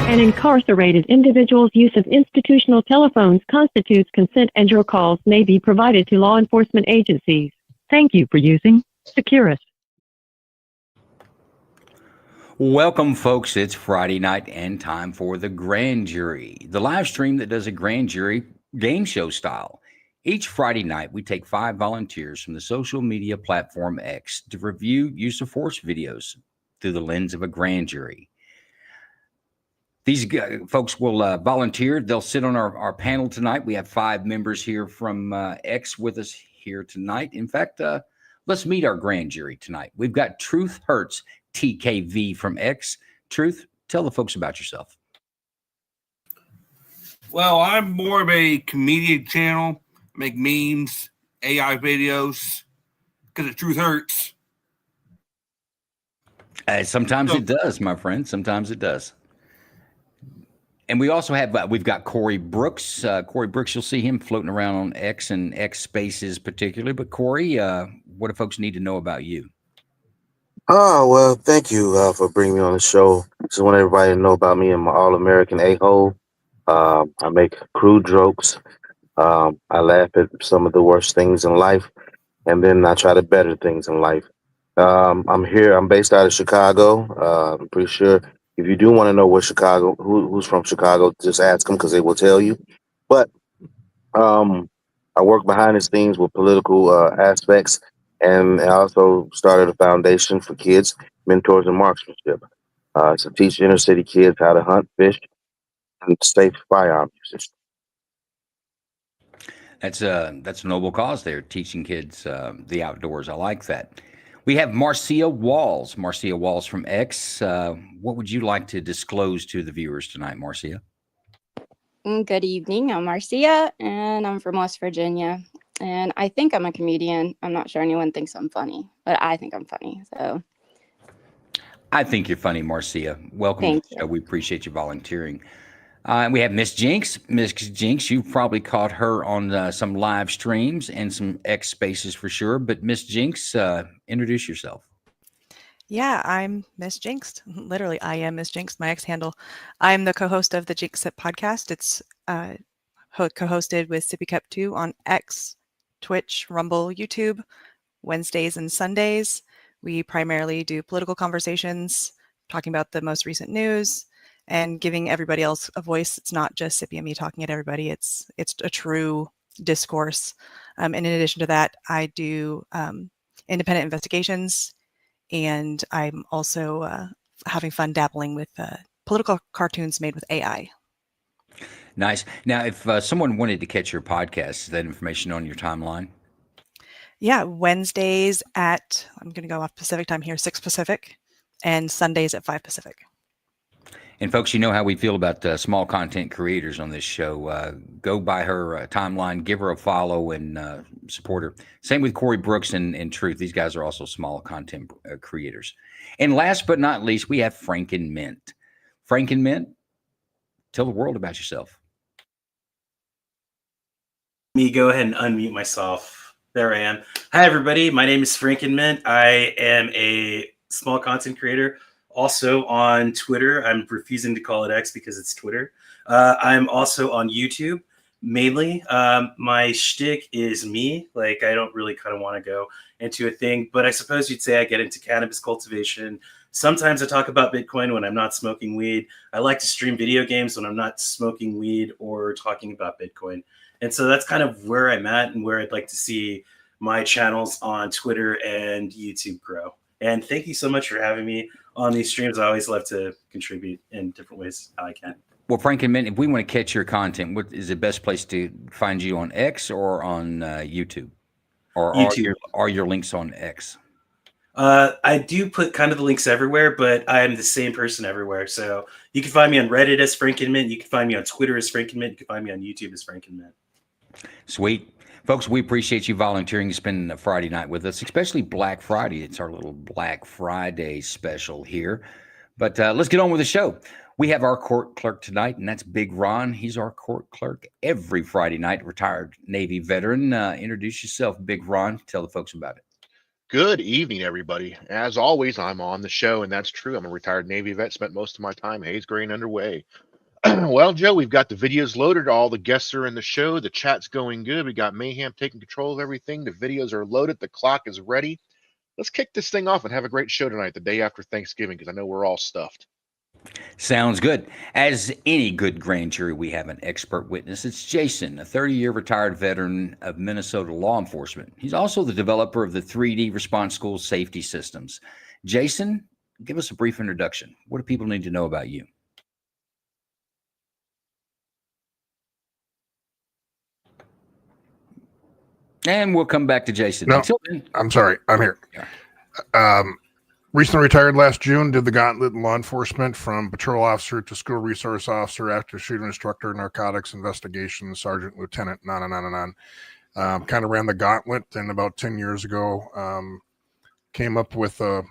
An incarcerated individual's use of institutional telephones constitutes consent, and your calls may be provided to law enforcement agencies. Thank you for using Securus. Welcome, folks. It's Friday night and time for the Grand Jury, the live stream that does a grand jury game show style. Each Friday night, we take 5 volunteers from the social media platform X to review use of force videos through the lens of a grand jury. These folks will volunteer. They'll sit on our panel tonight. We have 5 members here from X with us here tonight. In fact, let's meet our grand jury tonight. We've got Truth Hurts, TKV from X. Truth, tell the folks about yourself. Well, I'm more of a comedian channel. I make memes, AI videos, because the truth hurts. Sometimes it does, my friend. Sometimes it does. And we also have, we've got Corey Brooks. Corey Brooks, you'll see him floating around on X and X Spaces particularly. But Corey, what do folks need to know about you? Oh, well, thank you for bringing me on the show. Just want everybody to know about me. I'm an all-American a-hole. I make crude jokes. I laugh at some of the worst things in life, and then I try to better things in life. I'm here. I'm based out of Chicago. I'm pretty sure if you do want to know where Chicago, who's from Chicago, just ask them because they will tell you. But I work behind the scenes with political aspects. And I also started a foundation for kids, mentors, and marksmanship to teach inner city kids how to hunt, fish, and safe firearm usage. That's a noble cause there, teaching kids the outdoors. I like that. We have Marcia Walls. Marcia Walls from X. What would you like to disclose to the viewers tonight, Marcia? Good evening. I'm Marcia, and I'm from West Virginia. And I think I'm a comedian. I'm not sure anyone thinks I'm funny, but I think I'm funny. So I think you're funny, Marcia. Welcome to the show. We appreciate you volunteering. We have Miss Jinx. Miss Jinx, you've probably caught her on some live streams and some X Spaces for sure. But Miss Jinx, introduce yourself. Yeah, I'm Miss Jinx. Literally, I am Miss Jinx, my X handle. I'm the co-host of the Jinx Sip podcast. It's co-hosted with Sippy Cup 2 on X, Twitch, Rumble, YouTube, Wednesdays and Sundays. We primarily do political conversations, talking about the most recent news and giving everybody else a voice. It's not just Sippy and me talking at everybody. It's a true discourse. And in addition to that, I do independent investigations, and I'm also having fun dabbling with political cartoons made with AI. Nice. Now, if someone wanted to catch your podcast, is that information on your timeline? Yeah, Wednesdays at, I'm going to go off Pacific time here, 6 Pacific, and Sundays at 5 Pacific. And folks, you know how we feel about small content creators on this show. Go by her timeline, give her a follow, and support her. Same with Corey Brooks and Truth. These guys are also small content creators. And last but not least, we have Franken Mint. Franken Mint, tell the world about yourself. Me go ahead and unmute myself. There I am. Hi, everybody. My name is Franken Mint. I am a small content creator. Also on Twitter. I'm refusing to call it X because it's Twitter. I'm also on YouTube, mainly. My shtick is me. Like, I don't really kind of want to go into a thing, but I suppose you'd say I get into cannabis cultivation. Sometimes I talk about Bitcoin when I'm not smoking weed. I like to stream video games when I'm not smoking weed or talking about Bitcoin. And so that's kind of where I'm at and where I'd like to see my channels on Twitter and YouTube grow. And thank you so much for having me on these streams. I always love to contribute in different ways how I can. Well, Franken Mint, if we want to catch your content, what is the best place to find you, on X or on YouTube? Or YouTube. Are your links on X? I do put kind of the links everywhere, but I am the same person everywhere. So you can find me on Reddit as Franken Mint. You can find me on Twitter as Franken Mint. You can find me on YouTube as Franken Mint. Sweet. Folks, we appreciate you volunteering to spend a Friday night with us, especially Black Friday. It's our little Black Friday special here. But let's get on with the show. We have our court clerk tonight, and that's Big Ron. He's our court clerk every Friday night, retired Navy veteran. Introduce yourself, Big Ron. Tell the folks about it. Good evening, everybody. As always, I'm on the show, and that's true. I'm a retired Navy vet, spent most of my time haze graying underway. Well, Joe, we've got the videos loaded. All the guests are in the show. The chat's going good. We got Mayhem taking control of everything. The videos are loaded. The clock is ready. Let's kick this thing off and have a great show tonight, the day after Thanksgiving, because I know we're all stuffed. Sounds good. As any good grand jury, we have an expert witness. It's Jason, a 30-year retired veteran of Minnesota law enforcement. He's also the developer of the 3D Response School safety systems. Jason, give us a brief introduction. What do people need to know about you? And we'll come back to Jason. No, Until then, I'm sorry. I'm here. Recently retired last June, did the gauntlet in law enforcement from patrol officer to school resource officer, active shooter instructor, narcotics investigation, sergeant, lieutenant, on. Kind of ran the gauntlet, and about 10 years ago, came up with a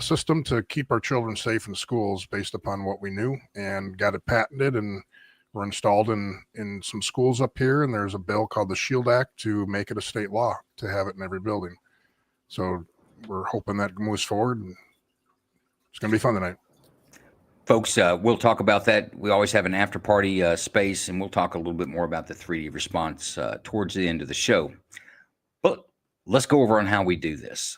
system to keep our children safe in schools based upon what we knew, and got it patented, and we're installed in some schools up here, and there's a bill called the SHIELD Act to make it a state law to have it in every building. So we're hoping that moves forward, and it's going to be fun tonight. folks, we'll talk about that. We always have an after party space, and we'll talk a little bit more about the 3D response towards the end of the show. But let's go over on how we do this.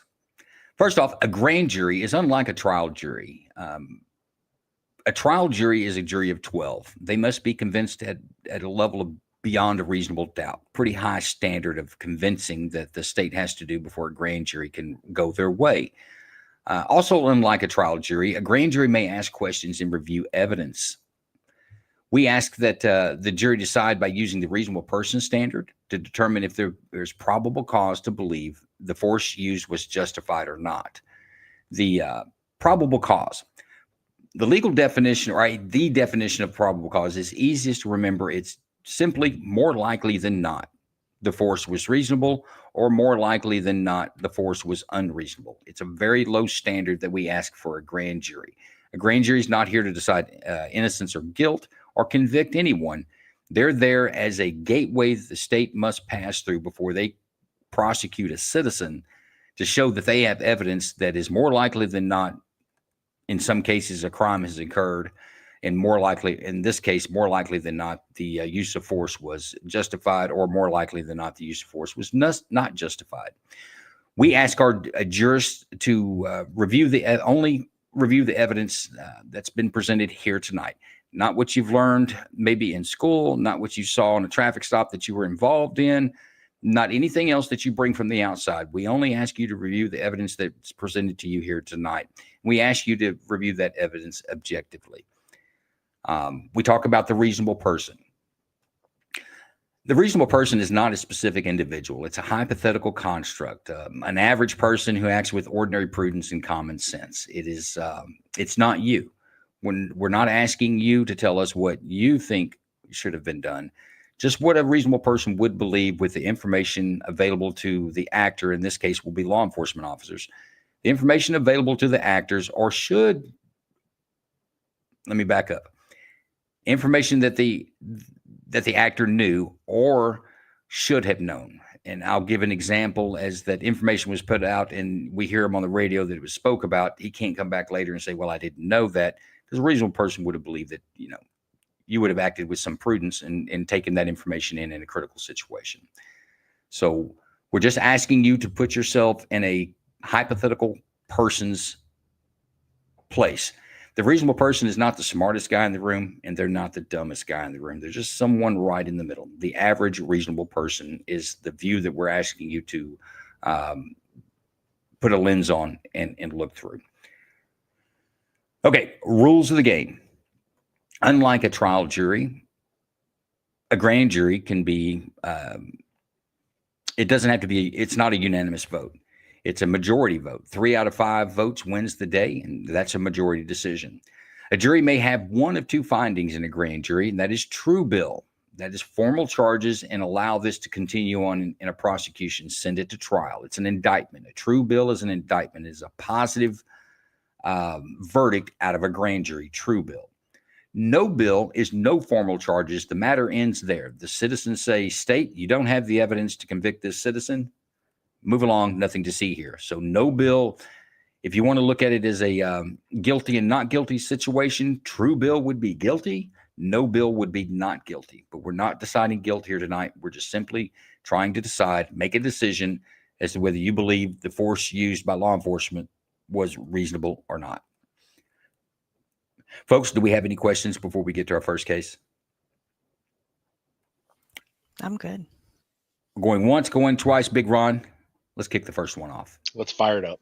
First off, a grand jury is unlike a trial jury. A trial jury is a jury of 12. They must be convinced at a level of beyond a reasonable doubt, pretty high standard of convincing that the state has to do before a grand jury can go their way. Also, unlike a trial jury, a grand jury may ask questions and review evidence. We ask that the jury decide by using the reasonable person standard to determine if there's probable cause to believe the force used was justified or not. The probable cause. The legal definition, or the definition of probable cause, is easiest to remember. It's simply more likely than not the force was reasonable, or more likely than not the force was unreasonable. It's a very low standard that we ask for a grand jury. A grand jury is not here to decide innocence or guilt or convict anyone. They're there as a gateway that the state must pass through before they prosecute a citizen, to show that they have evidence that is more likely than not, in some cases, a crime has occurred, and more likely, in this case, more likely than not, the use of force was justified, or more likely than not, the use of force was not justified. We ask our jurists to only review the evidence that's been presented here tonight, not what you've learned maybe in school, not what you saw on a traffic stop that you were involved in, not anything else that you bring from the outside. We only ask you to review the evidence that's presented to you here tonight. We ask you to review that evidence objectively. We talk about the reasonable person. The reasonable person is not a specific individual. It's a hypothetical construct, an average person who acts with ordinary prudence and common sense. It's not you. When we're not asking you to tell us what you think should have been done, just what a reasonable person would believe with the information available to the actor. In this case, will be law enforcement officers. The information available to the actors, or should, let me back up. Information that the actor knew or should have known. And I'll give an example. As that information was put out and we hear him on the radio that it was spoke about, he can't come back later and say, well, I didn't know that, because a reasonable person would have believed that, you would have acted with some prudence and taken that information in a critical situation. So we're just asking you to put yourself in a hypothetical person's place. The reasonable person is not the smartest guy in the room, and they're not the dumbest guy in the room. They're just someone right in the middle. The average reasonable person is the view that we're asking you to put a lens on and look through. Okay, rules of the game. Unlike a trial jury, a grand jury can be, it doesn't have to be, it's not a unanimous vote. It's a majority vote. 3 out of 5 votes wins the day, and that's a majority decision. A jury may have one of two findings in a grand jury, and that is true bill. That is formal charges, and allow this to continue on in a prosecution. Send it to trial. It's an indictment. A true bill is an indictment. It is a positive verdict out of a grand jury, true bill. No bill is no formal charges. The matter ends there. The citizens say, state, you don't have the evidence to convict this citizen. Move along. Nothing to see here. So no bill. If you want to look at it as a guilty and not guilty situation, true bill would be guilty. No bill would be not guilty. But we're not deciding guilt here tonight. We're just simply trying to decide, make a decision as to whether you believe the force used by law enforcement was reasonable or not. Folks, do we have any questions before we get to our first case? I'm good. Going once, going twice. Big Ron, let's kick the first one off. Let's fire it up.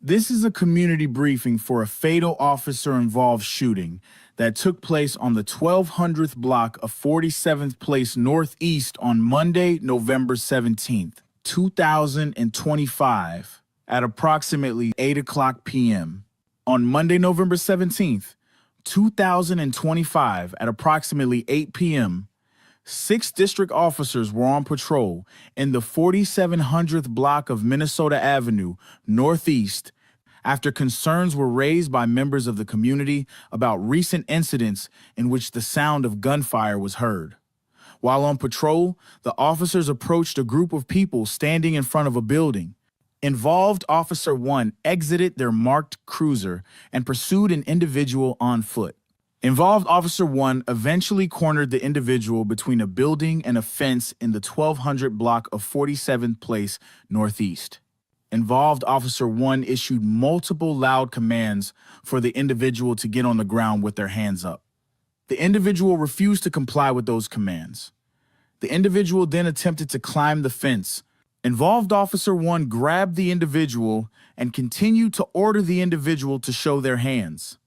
This is a community briefing for a fatal officer-involved shooting that took place on the 1200th block of 47th Place Northeast on Monday, November 17th, 2025, at approximately 8 o'clock p.m. On Monday, November 17th, 2025, at approximately 8 p.m., 6 district officers were on patrol in the 4700th block of Minnesota Avenue, Northeast, after concerns were raised by members of the community about recent incidents in which the sound of gunfire was heard. While on patrol, the officers approached a group of people standing in front of a building. Involved Officer 1 exited their marked cruiser and pursued an individual on foot. Involved Officer 1 eventually cornered the individual between a building and a fence in the 1200 block of 47th Place Northeast. Involved Officer 1 issued multiple loud commands for the individual to get on the ground with their hands up. The individual refused to comply with those commands. The individual then attempted to climb the fence. Involved Officer 1 grabbed the individual and continued to order the individual to show their hands.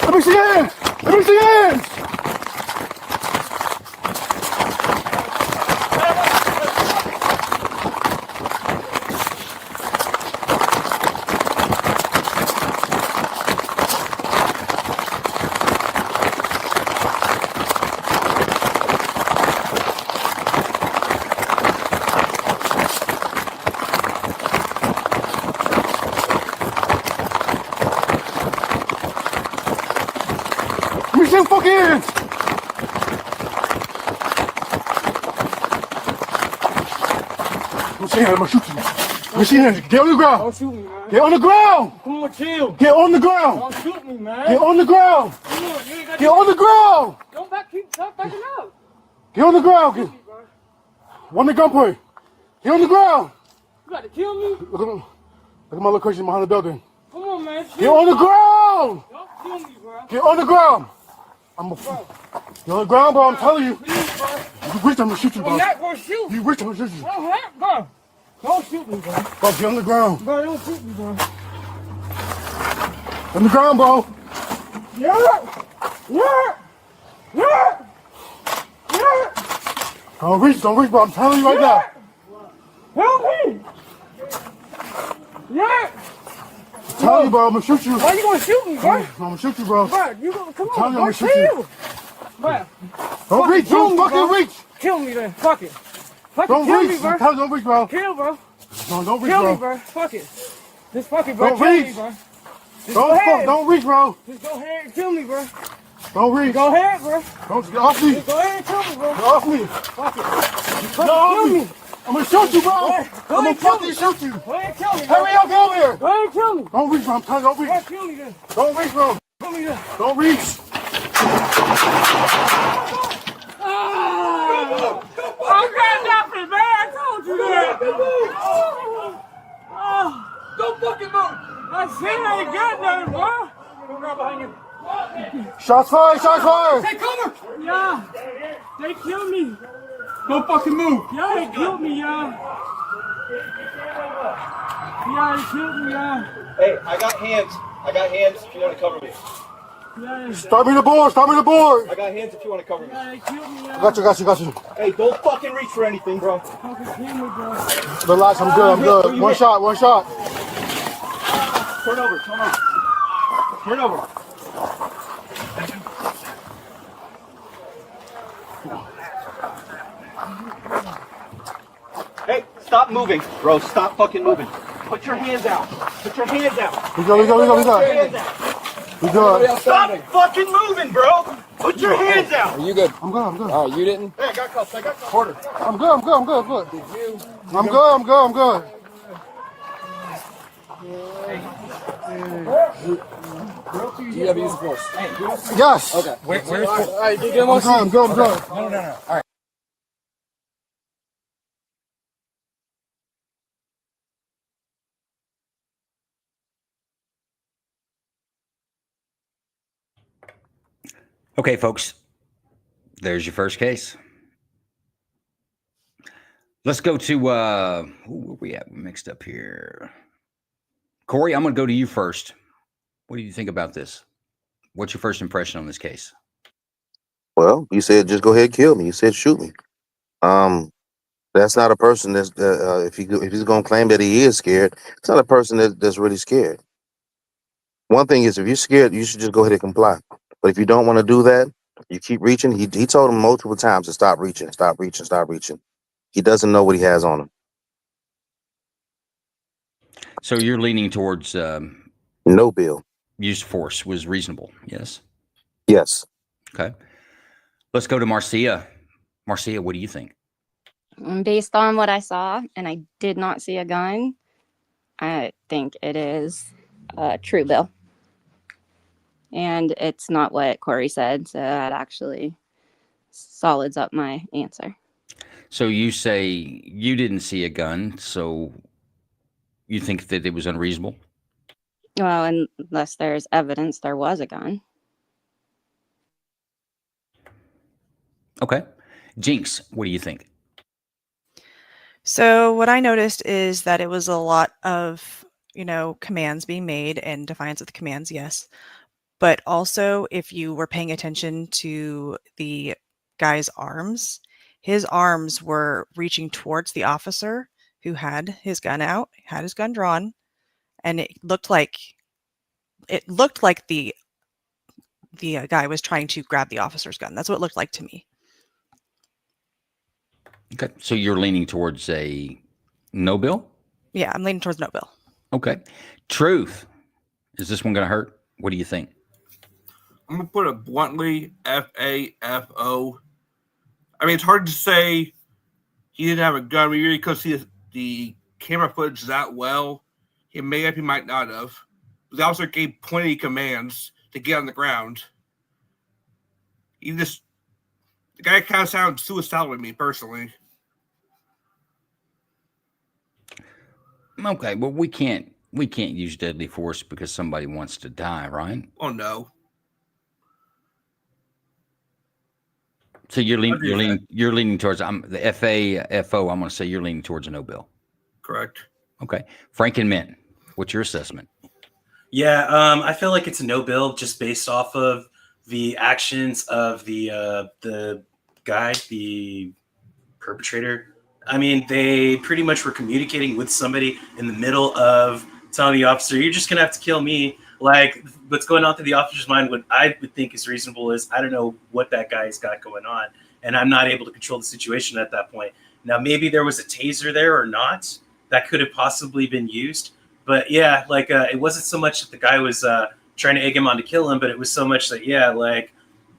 Let me see your hands! Let me see your hands! Let me see your fucking hands! Let me see your hands, I'm gonna shoot you. Let me see your hands. Get on the ground. Don't shoot me, man. Get on the ground. Come on, chill. Get on the ground. Don't shoot me, man. Get on the ground. Come on, you ain't got Get on the ground. Don't stop backing up. Get on the ground. Get, Me, bro. one the gunpoint. Get on the ground. You got to kill me? Look at my location behind the building. Come on, man. Get on the ground. Don't kill me, bro. Get on the ground. Get on the ground, bro. I'm telling you. Please, bro. You reach, I'm gonna shoot you, bro. I'm not going to shoot. You reach, I'm gonna shoot you. Don't hurt, bro. Don't shoot me, bro. Bro, get on the ground. Bro, don't shoot me, bro. On the ground, bro. Yeah. Don't reach, bro. I'm telling you right now. Help me. Yeah. I'm telling you, bro. I'm gonna shoot you. Why you going to shoot me, bro? I'm gonna shoot you, bro. Bro, you gonna come Tell on, me bro. I'm gonna shoot you. Chill. Bro, Don't reach, kill don't me, fucking bro. reach. Kill me then. Fuck it. Fucking Don't kill reach. me, bro. I'm telling you, don't reach, bro. Kill, bro. No, don't reach, Kill me, bro. bro. Fuck it. Just fuck it, bro. Don't Kill me, reach. bro. Just go ahead. Don't reach, bro. Just go ahead and kill me, bro. Don't reach. Go ahead, bro. Don't get off me. Just go ahead and kill me, bro. Get off me. Fuck it. Just Get fucking off kill me. me. I'm gonna shoot you, bro. Go ahead. Go I'm ahead gonna and kill fucking me. shoot you. Go ahead and kill me, bro. Hurry up, get over here. Go ahead and kill me. Don't reach, bro. I'm telling you, don't Go ahead reach. and kill me then. Don't reach, bro. Kill me then. Don't reach. I got nothing, man. I told you that. Don't fucking move. I said I ain't got nothing, bro. Shots fired, shots fired. Take cover. Yeah. They killed me. Don't fucking move. Yeah, they killed me, yeah. Yeah, they killed me, yeah. Hey, I got hands if you want to cover me. Yeah, Start me the board, start me the board. I got hands if you want to cover me. yeah, they killed me, yeah. Got you. Hey, don't fucking reach for anything, bro. Fucking kill me, bro. Relax, I'm good. One shot. Turn over. Stop moving, bro. Stop fucking moving. Put your hands out. Put your hands out. We good. We good. Stop fucking moving, bro. Put your hands out. Are you good? I'm good. All right, you didn't? Hey, I got cuffs. Porter. I'm good. Did you? I'm good. Do you have use of force? Yes. Okay. Where's all right, I'm good. No. All right. Okay, folks, there's your first case. Let's go to where we at? We're mixed up here. Corey, I'm going to go to you first. What do you think about this? What's your first impression on this case? Well, you said just go ahead and kill me. You said shoot me. That's not a person that's if he's going to claim that he is scared, it's not a person that's really scared. One thing is, if you're scared, you should just go ahead and comply. But if you don't want to do that, you keep reaching. He told him multiple times to stop reaching. He doesn't know what he has on him. So you're leaning towards no bill. Use of force was reasonable. Yes. Yes. Okay. Let's go to Marcia. Marcia, what do you think? Based on what I saw, and I did not see a gun, I think it is a true bill. And it's not what Corey said, so that actually solids up my answer. So you say you didn't see a gun, so you think that it was unreasonable? Well, unless there's evidence there was a gun. Okay. Jinx, what do you think? So what I noticed is that it was a lot of, commands being made and defiance of the commands, yes. But also, if you were paying attention to the guy's arms, his arms were reaching towards the officer who had his gun out, had his gun drawn, and it looked like the guy was trying to grab the officer's gun. That's what it looked like to me. Okay. So you're leaning towards a no bill? Yeah, I'm leaning towards no bill. Okay. Truth. Is this one going to hurt? What do you think? I'm going to put it bluntly, FAFO. I mean, it's hard to say he didn't have a gun. We really couldn't see the camera footage that well. He may have, he might not have. But the officer gave plenty of commands to get on the ground. The guy kind of sounded suicidal to me, personally. Okay, well, we can't use deadly force because somebody wants to die, right? Oh no. So you're leaning towards the FAFO. I'm going to say you're leaning towards a no bill. Correct. Okay, Frank and Mint, what's your assessment? Yeah, I feel like it's a no bill just based off of the actions of the guy, the perpetrator. I mean, they pretty much were communicating with somebody in the middle of telling the officer, "You're just gonna have to kill me." Like, what's going on through the officer's mind, what I would think is reasonable is, I don't know what that guy's got going on, and I'm not able to control the situation at that point. Now, maybe there was a taser there or not that could have possibly been used, but yeah, like it wasn't so much that the guy was trying to egg him on to kill him, but it was so much that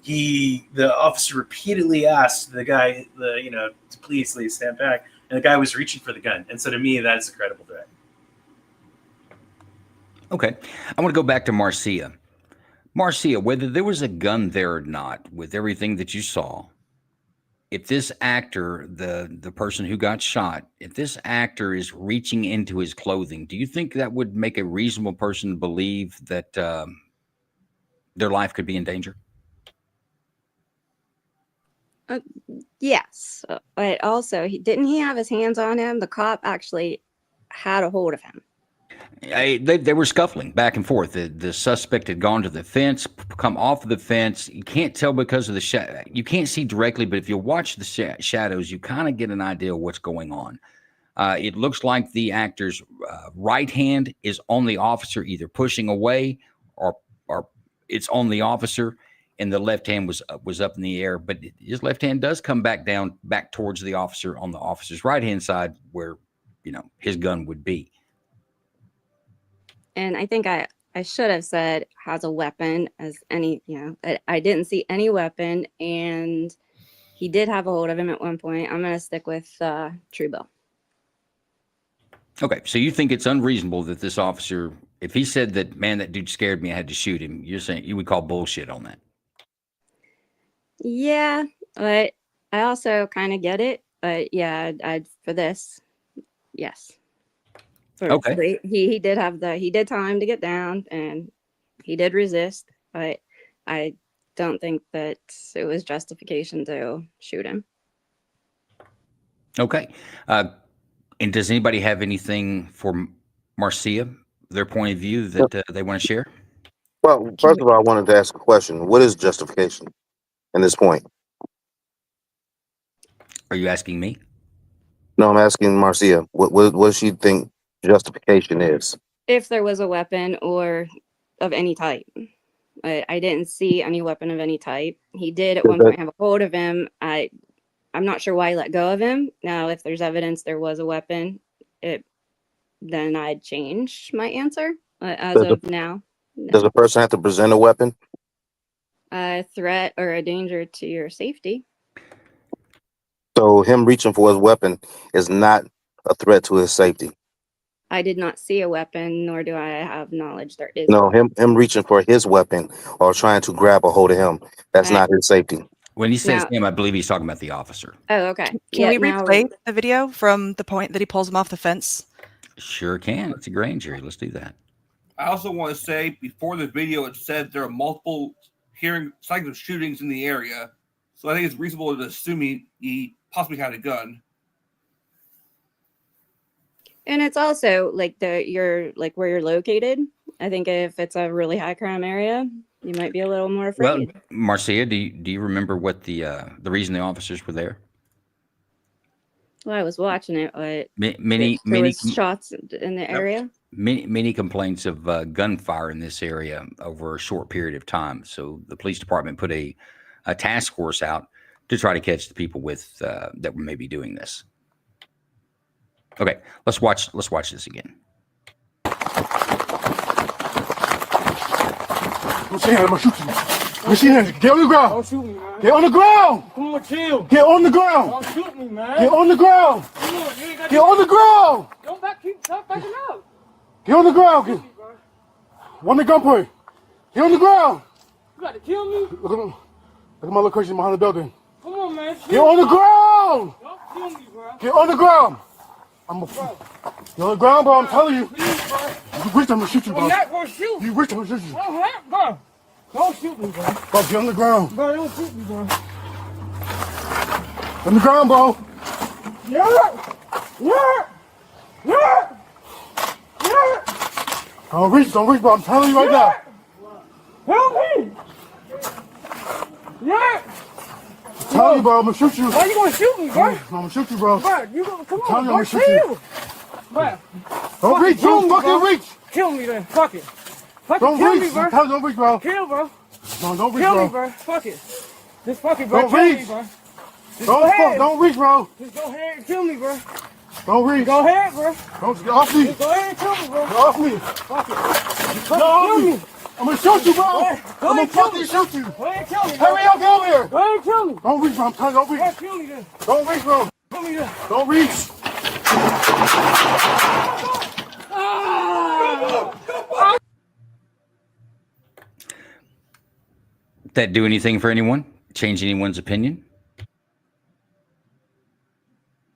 the officer repeatedly asked the guy, to please stand back, and the guy was reaching for the gun, and so to me, that is a credible threat. Okay, I want to go back to Marcia. Marcia, whether there was a gun there or not, with everything that you saw, if this actor, the person who got shot, if this actor is reaching into his clothing, do you think that would make a reasonable person believe that their life could be in danger? Yes, but also, didn't he have his hands on him? The cop actually had a hold of him. They were scuffling back and forth. The suspect had gone to the fence, come off of the fence. You can't tell because of the shadow. You can't see directly, but if you watch the shadows, you kind of get an idea of what's going on. It looks like the actor's right hand is on the officer, either pushing away or it's on the officer, and the left hand was up in the air. But his left hand does come back down, back towards the officer on the officer's right hand side, where his gun would be. And I think I should have said has a weapon as any, I didn't see any weapon, and he did have a hold of him at one point. I'm going to stick with Truebill. Okay, so you think it's unreasonable that this officer, if he said that, man, that dude scared me, I had to shoot him, you're saying you would call bullshit on that? Yeah, but I also kind of get it. But yeah, I'd for this, yes. Okay. He did have he did time to get down, and he did resist, but I don't think that it was justification to shoot him. Okay. And does anybody have anything for Marcia, their point of view that they want to share? Well, first of all, I wanted to ask a question. What is justification in this point? Are you asking me? No, I'm asking Marcia. What does she think justification is? If there was a weapon or of any type. I didn't see any weapon of any type. He did at one point have a hold of him. I'm not sure why he let go of him. Now, if there's evidence there was a weapon, then I'd change my answer. As of now, no. Does the person have to present a weapon? A threat or a danger to your safety. So him reaching for his weapon is not a threat to his safety. I did not see a weapon, nor do I have knowledge there is. No, him reaching for his weapon or trying to grab a hold of him, that's not his safety. When he says him, I believe he's talking about the officer. Oh, okay. Can we replay the video from the point that he pulls him off the fence? Sure can. It's a grand jury. Let's do that. I also want to say, before the video, it said there are multiple signs of shootings in the area. So I think it's reasonable to assume he possibly had a gun. And it's also like where you're located. I think if it's a really high crime area, you might be a little more afraid. Well, Marcia, do you remember what the reason the officers were there? Well, I was watching it, but many was shots in the area. Many complaints of gunfire in this area over a short period of time. So the police department put a task force out to try to catch the people with that were maybe doing this. Okay, let's watch this again. I'm saying I'm gonna shoot you. Let me see hands. Get on the ground. Don't shoot me, man. Get on the ground. Come on, chill. Get on the ground. Don't shoot me, man. Get on the ground. Come on, you ain't got Get on the ground. Don't stop backing up. Get on the ground. Get. One the gunpoint. Get on the ground. You got to kill me. Look at my location behind the building. Come on, man. Get on the ground. Don't kill me, bro. Get on the ground. Get on the ground, bro. I'm telling you. Please, bro. You reach, I'm gonna shoot you, bro. I'm not gonna shoot. You reach, I'm gonna shoot you. Bro. Don't shoot me, bro. Bro, get on the ground. Bro, don't shoot me, bro. On the ground, bro. Yeah. Don't reach, bro. I'm telling you right now. Help me. Yeah. I'm telling you, bro. I'm gonna shoot you. Why you gonna shoot me, bro? I'm gonna shoot you, bro. Bro, you gonna come I'm on, telling you, bro. I'm gonna shoot you. Bro. Don't reach, don't fucking reach. Kill me then. Fuck it. Don't kill reach. me, bro. Don't reach, bro. Kill, bro. No, don't reach, Kill bro. me, bro. Fuck it. Just fuck it, bro. Don't Kill reach. me, bro. Don't reach, bro. Just go ahead and kill me, bro. Don't reach. Go ahead, bro. Don't get off me. Just go ahead and kill me, bro. Get off me. Fuck it. Get off me. I'm gonna shoot you, bro. I'm gonna fucking shoot you. Go ahead and kill me, bro. Hurry up, get over here. Go ahead and kill me. Don't reach, bro. I'm telling you, don't reach. Kill me then. Don't reach, bro. Kill me then. Don't reach. That do anything for anyone? Change anyone's opinion?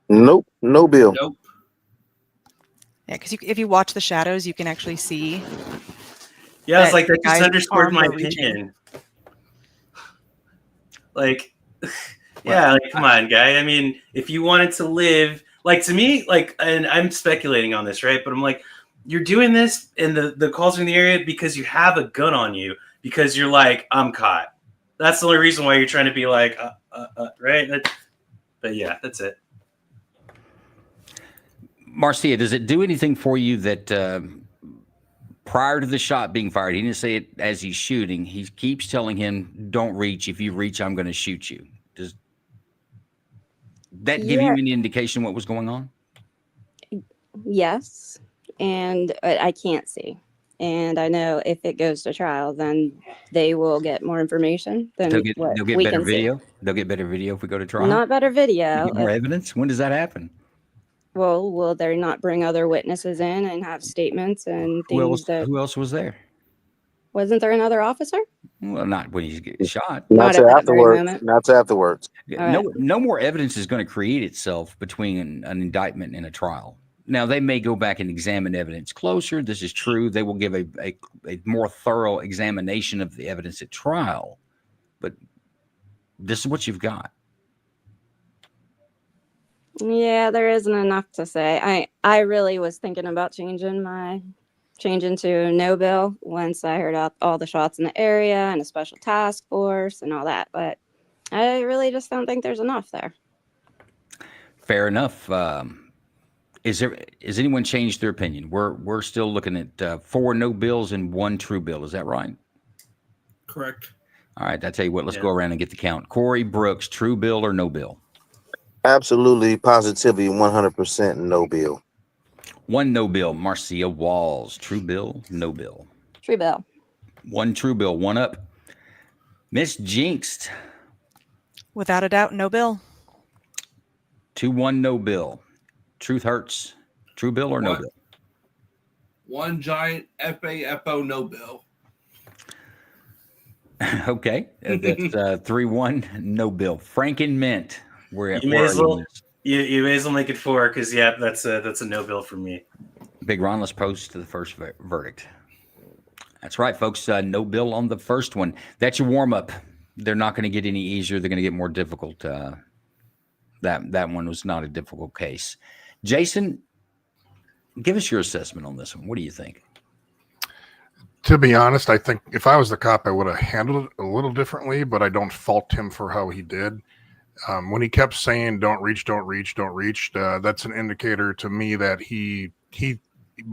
Nope, no bill. Nope. Yeah, because if you watch the shadows, you can actually see. Yeah, it's like the that just guy's underscored arms my are reaching. opinion. Like, yeah, like, come on, guy. I mean, if you wanted to live, like, to me, like, and I'm speculating on this, right? But I'm like, you're doing this in the calls in the area because you have a gun on you, because you're like, I'm caught. That's the only reason why you're trying to be like, right? But yeah, that's it. Marcia, does it do anything for you that prior to the shot being fired, he didn't say it as he's shooting, he keeps telling him, don't reach. If you reach, I'm going to shoot you. Does that give you any indication what was going on? Yes, and I can't see. And I know if it goes to trial, then they will get more information than what They'll get we better can see. video. They'll get better video if we go to trial. Not better video. Get more evidence. When does that happen? Well, will they not bring other witnesses in and have statements and things that? Who else was there? Wasn't there another officer? Well, not when he's getting shot. Not at that very afterwards. moment. Not afterwards. No more evidence is going to create itself between an indictment and a trial. Now, they may go back and examine evidence closer. This is true. They will give a more thorough examination of the evidence at trial. But this is what you've got. Yeah, there isn't enough to say. I really was thinking about changing to no bill once I heard all the shots in the area and a special task force and all that. But I really just don't think there's enough there. Fair enough. Has anyone changed their opinion? We're still looking at 4 no bills and 1 true bill. Is that right? Correct. All right. I tell you what. Let's go around and get the count. Corey Brooks, true bill or no bill? Absolutely, positively, 100% no bill. 1 no bill. Marcia Walls, true bill, no bill. True bill. 1 true bill. 1 up. Miss Jinxed. Without a doubt, no bill. 2-1 no bill. Truth hurts. True bill or no bill? 1 giant FAFO no bill. Okay. That's 3-1 no bill. Franken Mint. You may as well make it 4 because that's a no bill for me. Big Ron, let's post to the first verdict. That's right, folks. No bill on the first one. That's your warm up. They're not going to get any easier. They're going to get more difficult. That one was not a difficult case. Jason, give us your assessment on this one. What do you think? To be honest, I think if I was the cop, I would have handled it a little differently, but I don't fault him for how he did. When he kept saying, don't reach, that's an indicator to me that he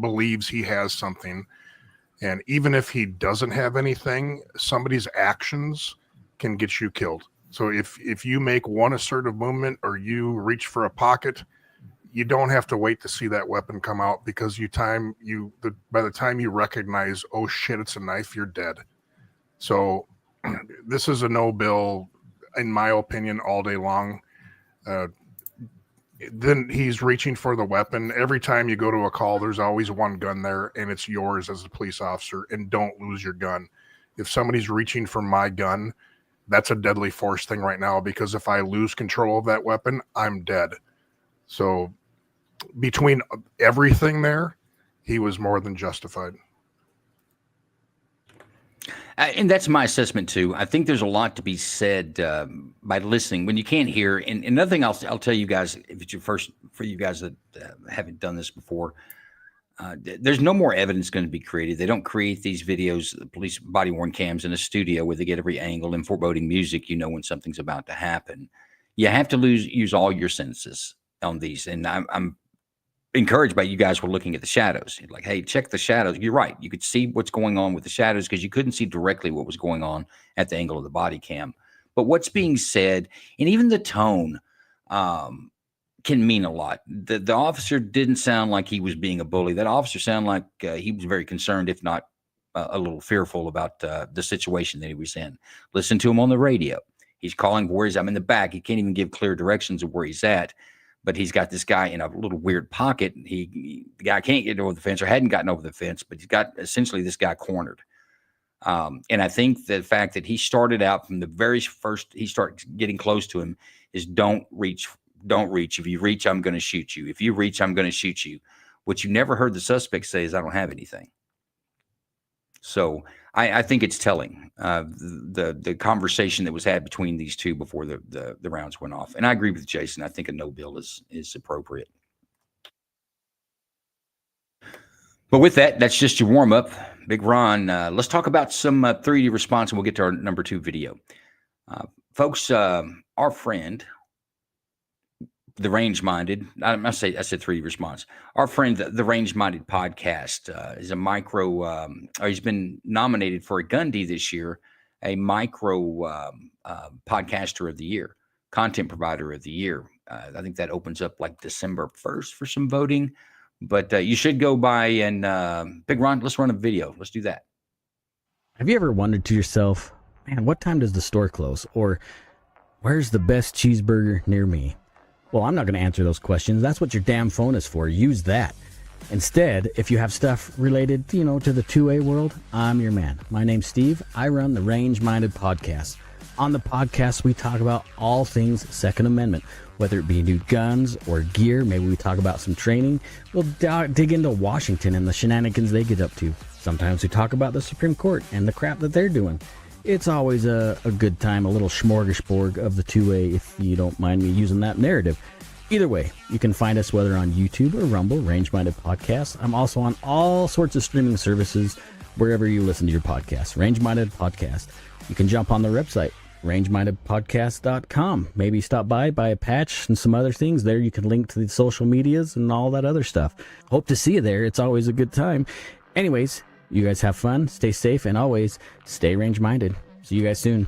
believes he has something. And even if he doesn't have anything, somebody's actions can get you killed. So if you make one assertive movement or you reach for a pocket, you don't have to wait to see that weapon come out, because by the time you recognize, oh shit, it's a knife, you're dead. So this is a no bill, in my opinion, all day long. Then he's reaching for the weapon. Every time you go to a call, there's always one gun there, and it's yours as a police officer, and don't lose your gun. If somebody's reaching for my gun, that's a deadly force thing right now, because if I lose control of that weapon, I'm dead. So between everything there, he was more than justified. And that's my assessment too. I think there's a lot to be said by listening when you can't hear. And another thing I'll tell you guys, if it's your first, for you guys that haven't done this before, there's no more evidence going to be created. They don't create these videos, the police body worn cams in a studio where they get every angle and foreboding music. You know when something's about to happen. You have to use all your senses on these. And I'm encouraged by you guys were looking at the shadows. You're like, hey, check the shadows. You're right. You could see what's going on with the shadows because you couldn't see directly what was going on at the angle of the body cam. But what's being said, and even the tone, can mean a lot. The officer didn't sound like he was being a bully. That officer sounded like he was very concerned, if not a little fearful about the situation that he was in. Listen to him on the radio. He's calling where he's. I'm in the back. He can't even give clear directions of where he's at. But he's got this guy in a little weird pocket. The guy can't get over the fence, or hadn't gotten over the fence, but he's got essentially this guy cornered. And I think the fact that he started out from the very first, he starts getting close to him, is don't reach. Don't reach. If you reach, I'm going to shoot you. If you reach, I'm going to shoot you. What you never heard the suspect say is, I don't have anything. So I think it's telling the conversation that was had between these two before the rounds went off. And I agree with Jason. I think a no bill is appropriate. But with that, that's just your warm up. Big Ron, let's talk about some 3D response, and we'll get to our number 2 video. Folks, our friend, the range-minded, I said 3D response. Our friend, the range-minded podcast, is a micro. He's been nominated for a Gundy this year, a micro podcaster of the year, content provider of the year. I think that opens up like December 1st for some voting. But you should go by and Big Ron, let's run a video. Let's do that. Have you ever wondered to yourself, man, what time does the store close? Or where's the best cheeseburger near me? Well, I'm not going to answer those questions. That's what your damn phone is for. Use that. Instead, if you have stuff related, to the 2A world, I'm your man. My name's Steve. I run the Range Minded Podcast. On the podcast, we talk about all things Second Amendment, whether it be new guns or gear. Maybe we talk about some training. We'll dig into Washington and the shenanigans they get up to. Sometimes we talk about the Supreme Court and the crap that they're doing. It's always a good time, a little smorgasbord of the 2A, if you don't mind me using that narrative. Either way, you can find us whether on YouTube or Rumble, Range Minded Podcast. I'm also on all sorts of streaming services, wherever you listen to your podcast, Range Minded Podcast. You can jump on the website, rangemindedpodcast.com. Maybe stop by, buy a patch and some other things. There you can link to the social medias and all that other stuff. Hope to see you there. It's always a good time. Anyways, you guys have fun, stay safe, and always stay range-minded. See you guys soon.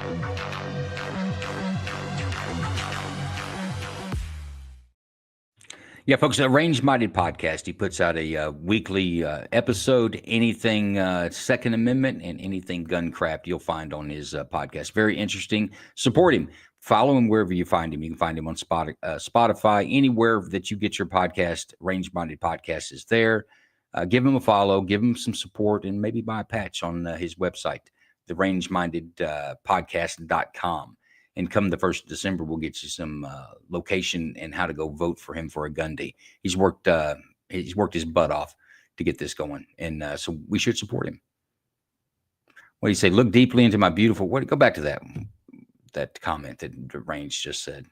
Yeah, folks, a Range Minded Podcast. He puts out a weekly episode, anything Second Amendment and anything gun crap you'll find on his podcast. Very interesting. Support him. Follow him wherever you find him. You can find him on Spotify, anywhere that you get your podcast. Range Minded Podcast is there. Give him a follow, give him some support, and maybe buy a patch on his website, therangemindedpodcast.com. And come the 1st of December, we'll get you some location and how to go vote for him for a gun day. He's worked his butt off to get this going, and so we should support him. What do you say? Look deeply into my beautiful. What? Go back to that comment that Range just said.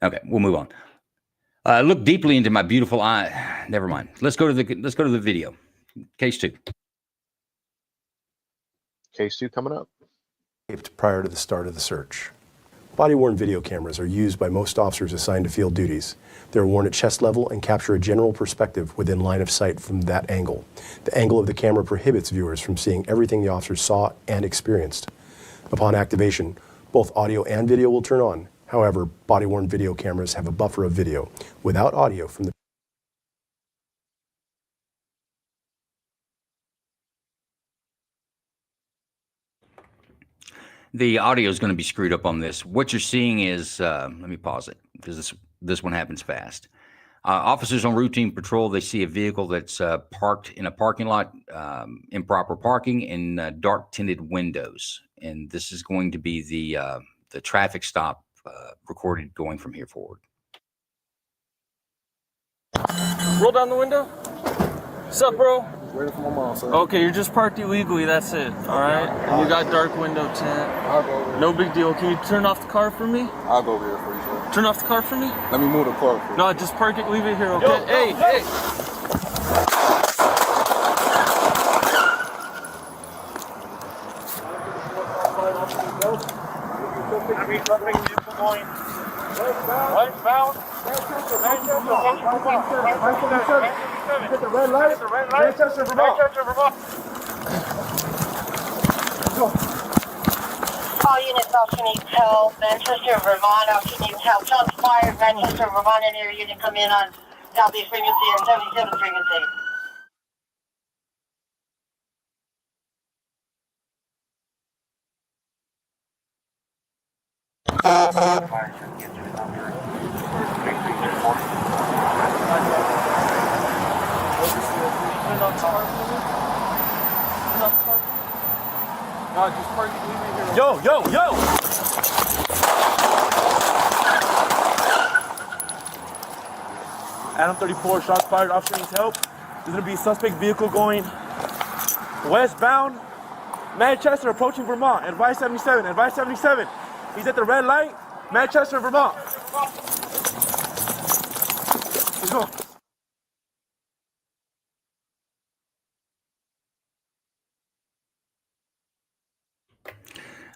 Okay, we'll move on. Look deeply into my beautiful eye. Never mind. Let's go to the video. Case 2. Case 2 coming up. Prior to the start of the search. Body-worn video cameras are used by most officers assigned to field duties. They're worn at chest level and capture a general perspective within line of sight from that angle. The angle of the camera prohibits viewers from seeing everything the officers saw and experienced. Upon activation, both audio and video will turn on. However, body-worn video cameras have a buffer of video without audio from the The audio is going to be screwed up on this. What you're seeing is, let me pause it because this one happens fast. Officers on routine patrol, they see a vehicle that's parked in a parking lot, improper parking, and dark tinted windows. And this is going to be the traffic stop recorded going from here forward. Roll down the window. What's up, bro? Waiting for my mom, sir. Okay, you're just parked illegally. That's it. All right. And you got dark window tint. I'll go over here. No big deal. Can you turn off the car for me? I'll go over here for you, sir. Turn off the car for me. Let me move the car for you. No, just park it. Leave it here. Okay. Yo, hey, yo. hey. Westbound. Hit the red light. Manchester, Vermont. All units, officer needs help. Manchester, Vermont, officer needs help. Shots fired. Manchester, Vermont, an air unit come in on southeast frequency and 77 frequency. No, just park it. Leave it here. Yo! Adam 34, shots fired, officer needs help. There's gonna be a suspect vehicle going westbound, Manchester, approaching Vermont, advice 77, advice 77. He's at the red light, Manchester, Vermont. Let's go.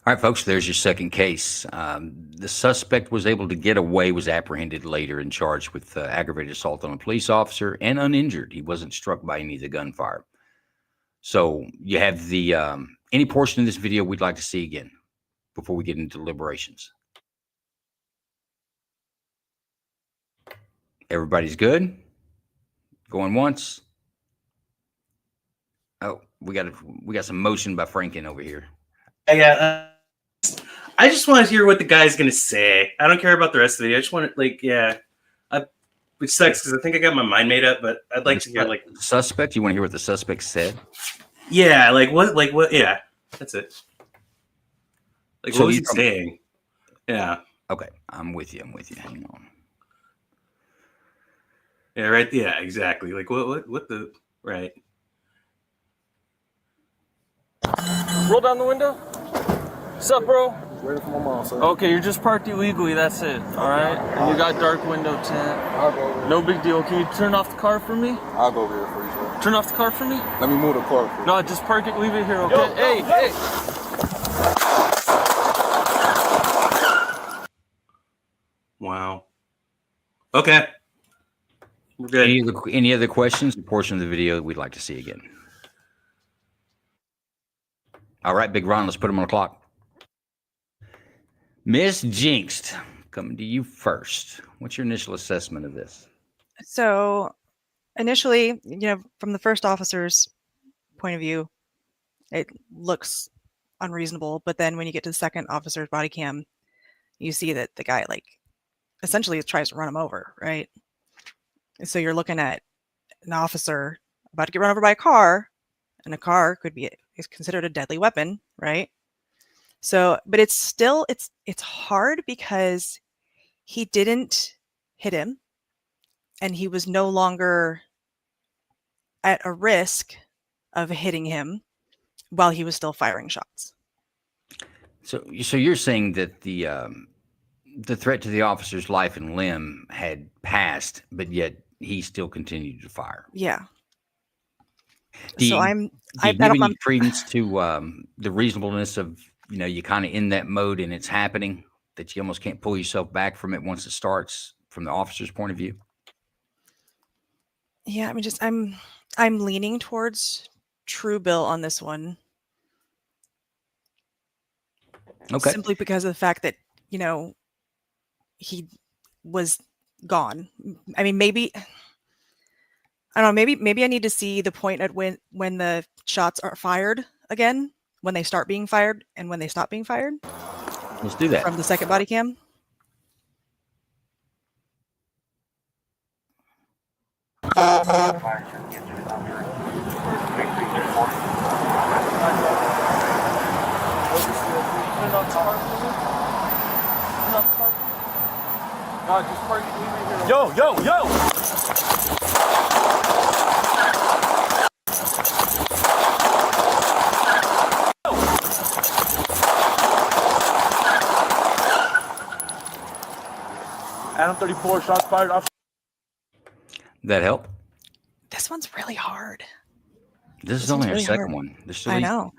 All right, folks, there's your second case. The suspect was able to get away, was apprehended later and charged with aggravated assault on a police officer and uninjured. He wasn't struck by any of the gunfire. So you have the any portion of this video we'd like to see again before we get into deliberations. Everybody's good? Going once? Oh, we got some motion by Franken over here. Yeah. I just want to hear what the guy's going to say. I don't care about the rest of the video. I just want to, which sucks because I think I got my mind made up, but I'd like to hear, like... Suspect? You want to hear what the suspect said? Yeah, what, yeah, that's it. Like, so what was he saying? Yeah. Okay, I'm with you. Hang on. Yeah, right, yeah, exactly. Like, what the... Right. Roll down the window. What's up, bro? Waiting for my mom, sir. Okay, you're just parked illegally, that's it. Alright? And you got dark window tint. I'll go over. No big deal. Can you turn off the car for me? I'll go over here for you, sir. Turn off the car for me? Let me move the car for you. No, just park it, leave it here, okay? Hey! Wow. Okay. We're good. Any other questions? A portion of the video we'd like to see again. All right, Big Ron, let's put him on the clock. Miss Jinxed, coming to you first. What's your initial assessment of this? So initially, from the first officer's point of view, it looks unreasonable. But then when you get to the second officer's body cam, you see that the guy essentially tries to run him over, right? So you're looking at an officer about to get run over by a car, and a car is considered a deadly weapon, right? So, but it's still, it's hard because he didn't hit him and he was no longer at a risk of hitting him while he was still firing shots. So you're saying that the threat to the officer's life and limb had passed, but yet he still continued to fire. Yeah. Do you give any credence to the reasonableness of, you kind of in that mode and it's happening, that you almost can't pull yourself back from it once it starts from the officer's point of view? Yeah, I'm leaning towards True Bill on this one. Okay. Simply because of the fact that, he was gone. I mean, maybe I don't know, maybe I need to see the point at when the shots are fired again, when they start being fired and when they stop being fired. Let's do that. From the second body cam. Yo! Adam 34, shots fired off. That help? This one's really hard. This is only our second one. I know.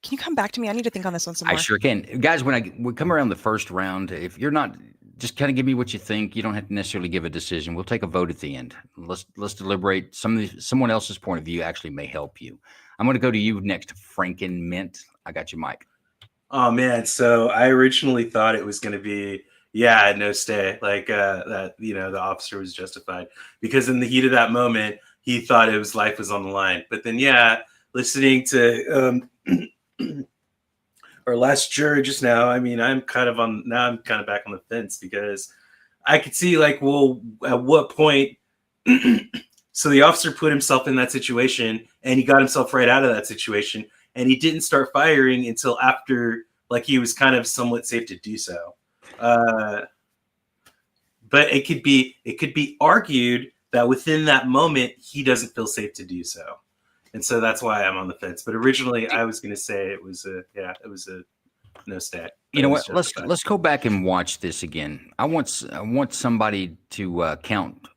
Can you come back to me? I need to think on this one some more. I sure can. Guys, when we come around the first round, if you're not, just kind of give me what you think. You don't have to necessarily give a decision. We'll take a vote at the end. Let's deliberate. Someone else's point of view actually may help you. I'm going to go to you next, Franken Mint. I got you, Mike. Oh, man. So I originally thought it was going to be, no stay. That, the officer was justified. Because in the heat of that moment, he thought life was on the line. But then, listening to our last juror just now, I'm kind of back on the fence because I could see at what point so the officer put himself in that situation and he got himself right out of that situation and he didn't start firing until after he was kind of somewhat safe to do so. But it could be argued that within that moment he doesn't feel safe to do so. And so that's why I'm on the fence. But originally, I was going to say it was a no stat. You know what? Let's go back and watch this again. I want somebody to count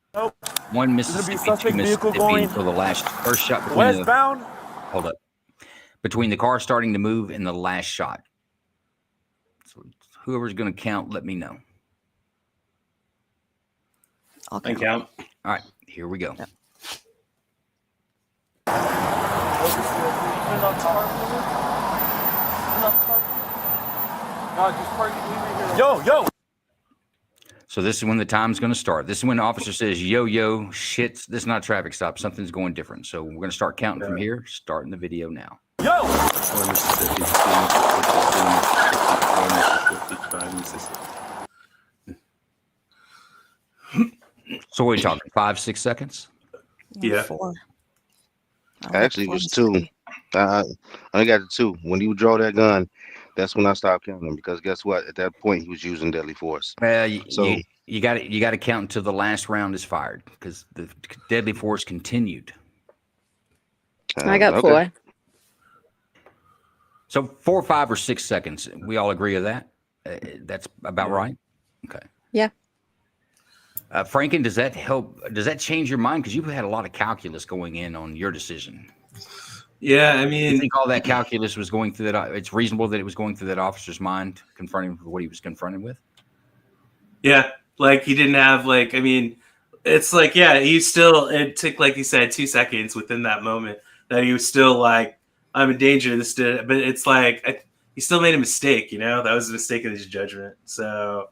one Mississippi, two Mississippi until the first shot. Westbound. Hold up. Between the car starting to move and the last shot. So whoever's going to count, let me know. I'll count. All right, here we go. Yep. Yo. So this is when the time's going to start. This is when the officer says, yo, shit, this is not a traffic stop. Something's going different. So we're going to start counting from here, starting the video now. Yo! So what are you talking, 5-6 seconds? Yeah. 4. Actually, it was 2. I only got to 2. When you draw that gun, that's when I stopped counting, because guess what? At that point, he was using deadly force. So You got to count until the last round is fired, because the deadly force continued. I got okay. 4. So 4, 5, or 6 seconds. We all agree with that? That's about right? Okay. Yeah. Franken, does that help? Does that change your mind? Because you've had a lot of calculus going in on your decision. Yeah, I mean, you think all that calculus was going through that? It's reasonable that it was going through that officer's mind, confronting what he was confronted with. Yeah, like he didn't have like. I mean, it's like he still. It took, like you said, 2 seconds within that moment that he was still like, I'm in danger. This did, but it's like he still made a mistake. That was a mistake in his judgment. So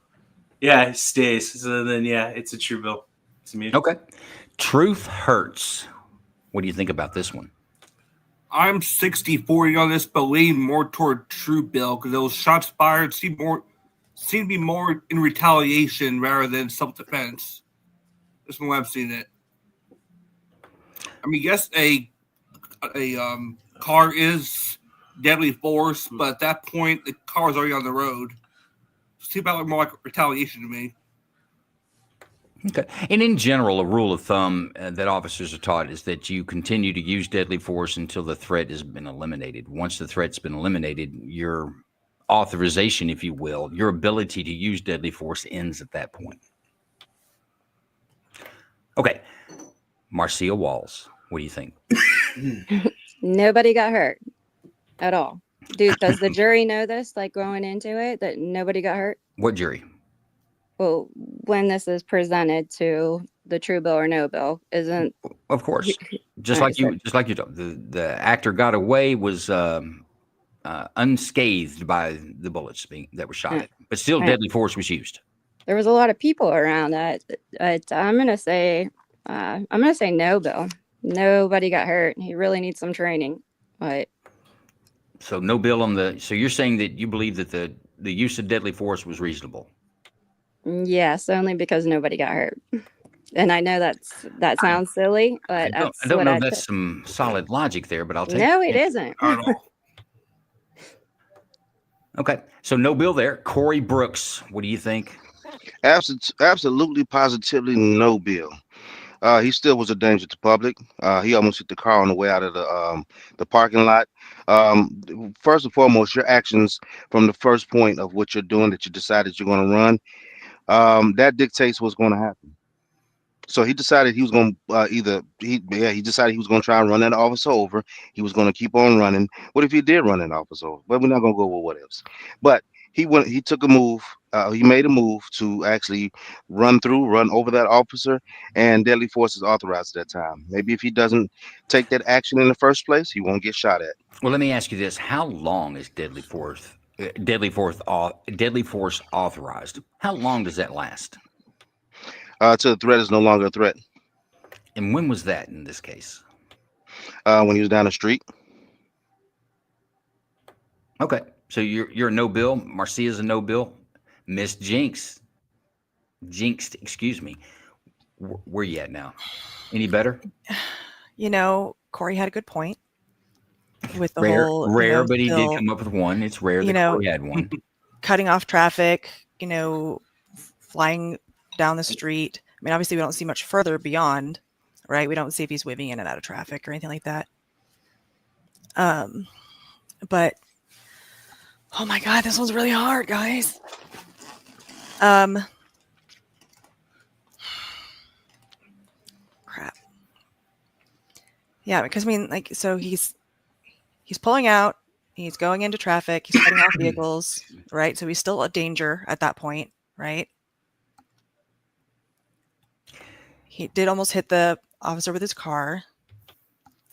yeah, he stays. So then it's a true bill to me. Okay, truth hurts. What do you think about this one? I'm 60-40 on this, but leaning more toward true bill, because those shots fired seem to be more in retaliation rather than self-defense. That's the way I've seen it. I mean, yes, a car is deadly force, but at that point, the car is already on the road. It seems about more like retaliation to me. Okay. And in general, a rule of thumb that officers are taught is that you continue to use deadly force until the threat has been eliminated. Once the threat's been eliminated, your authorization, if you will, your ability to use deadly force ends at that point. Okay. Marcia Walls, what do you think? Nobody got hurt at all. Dude, does the jury know this, like going into it, that nobody got hurt? What jury? Well, when this is presented to the true bill or no bill, isn't? Of course, just All like right, you told, the actor got away, was unscathed by the bullets that were shot at, but still deadly force was used. There was a lot of people around that. I'm gonna say no bill. Nobody got hurt. He really needs some training, but. So no bill on the. So you're saying that you believe that the use of deadly force was reasonable? Yes, only because nobody got hurt. And I know that sounds silly, but I don't know. That's some solid logic there, but I'll take. No, it isn't. Okay, so no bill there. Corey Brooks, what do you think? Absolutely, positively, no bill. He still was a danger to public. He almost hit the car on the way out of the parking lot. First and foremost, your actions from the first point of what you're doing, that you decided you're going to run, that dictates what's going to happen. So he decided he was going to he decided he was going to try and run that officer over. He was going to keep on running. What if he did run that officer over? But we're not going to go with what ifs. But he took a move. He made a move to actually run over that officer, and deadly force is authorized at that time. Maybe if he doesn't take that action in the first place, he won't get shot at. Well, let me ask you this: how long is deadly force authorized? How long does that last? Till the threat is no longer a threat. And when was that in this case? When he was down the street. Okay, so you're a no bill. Marcia's a no bill. Miss Jinxed, excuse me. Where you at now? Any better? Corey had a good point with the rare, whole rare, but he did come up with one. It's rare that Corey had one. Cutting off traffic, flying down the street. I mean, obviously we don't see much further beyond, right? We don't see if he's weaving in and out of traffic or anything like that. But oh my God, this one's really hard, guys. Crap. Yeah, because I mean, so he's pulling out, he's going into traffic, he's cutting off vehicles, right? So he's still a danger at that point, right? He did almost hit the officer with his car.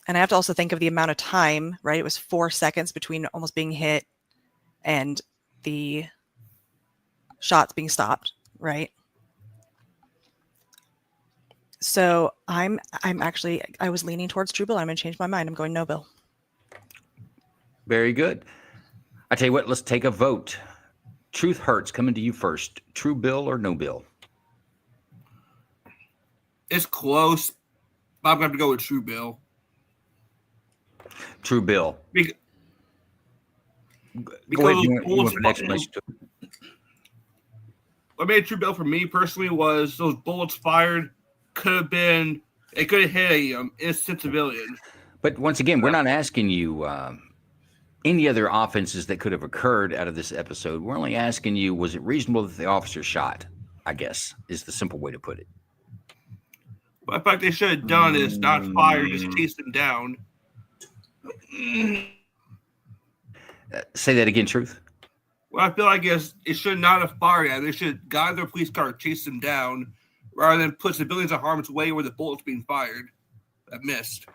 And I have to also think of the amount of time, right? It was 4 seconds between almost being hit and the shots being stopped, right? So I'm actually, I was leaning towards true bill. I'm going to change my mind. I'm going no bill. Very good. I tell you what, let's take a vote. Truth hurts. Coming to you first. True bill or no bill? It's close. But I'm going to go with true bill. True bill. Because Go ahead. You want an explanation? What made true bill for me personally was those bullets fired could have hit a innocent civilian. But once again, we're not asking you any other offenses that could have occurred out of this episode. We're only asking you, was it reasonable that the officer shot? I guess is the simple way to put it. What I fact they should have done is not fire, just chase them down. Say that again, Truth. What I feel like is it should not have fired at. They should guide their police car, chase them down, rather than put civilians in harm's way where the bullets being fired that missed.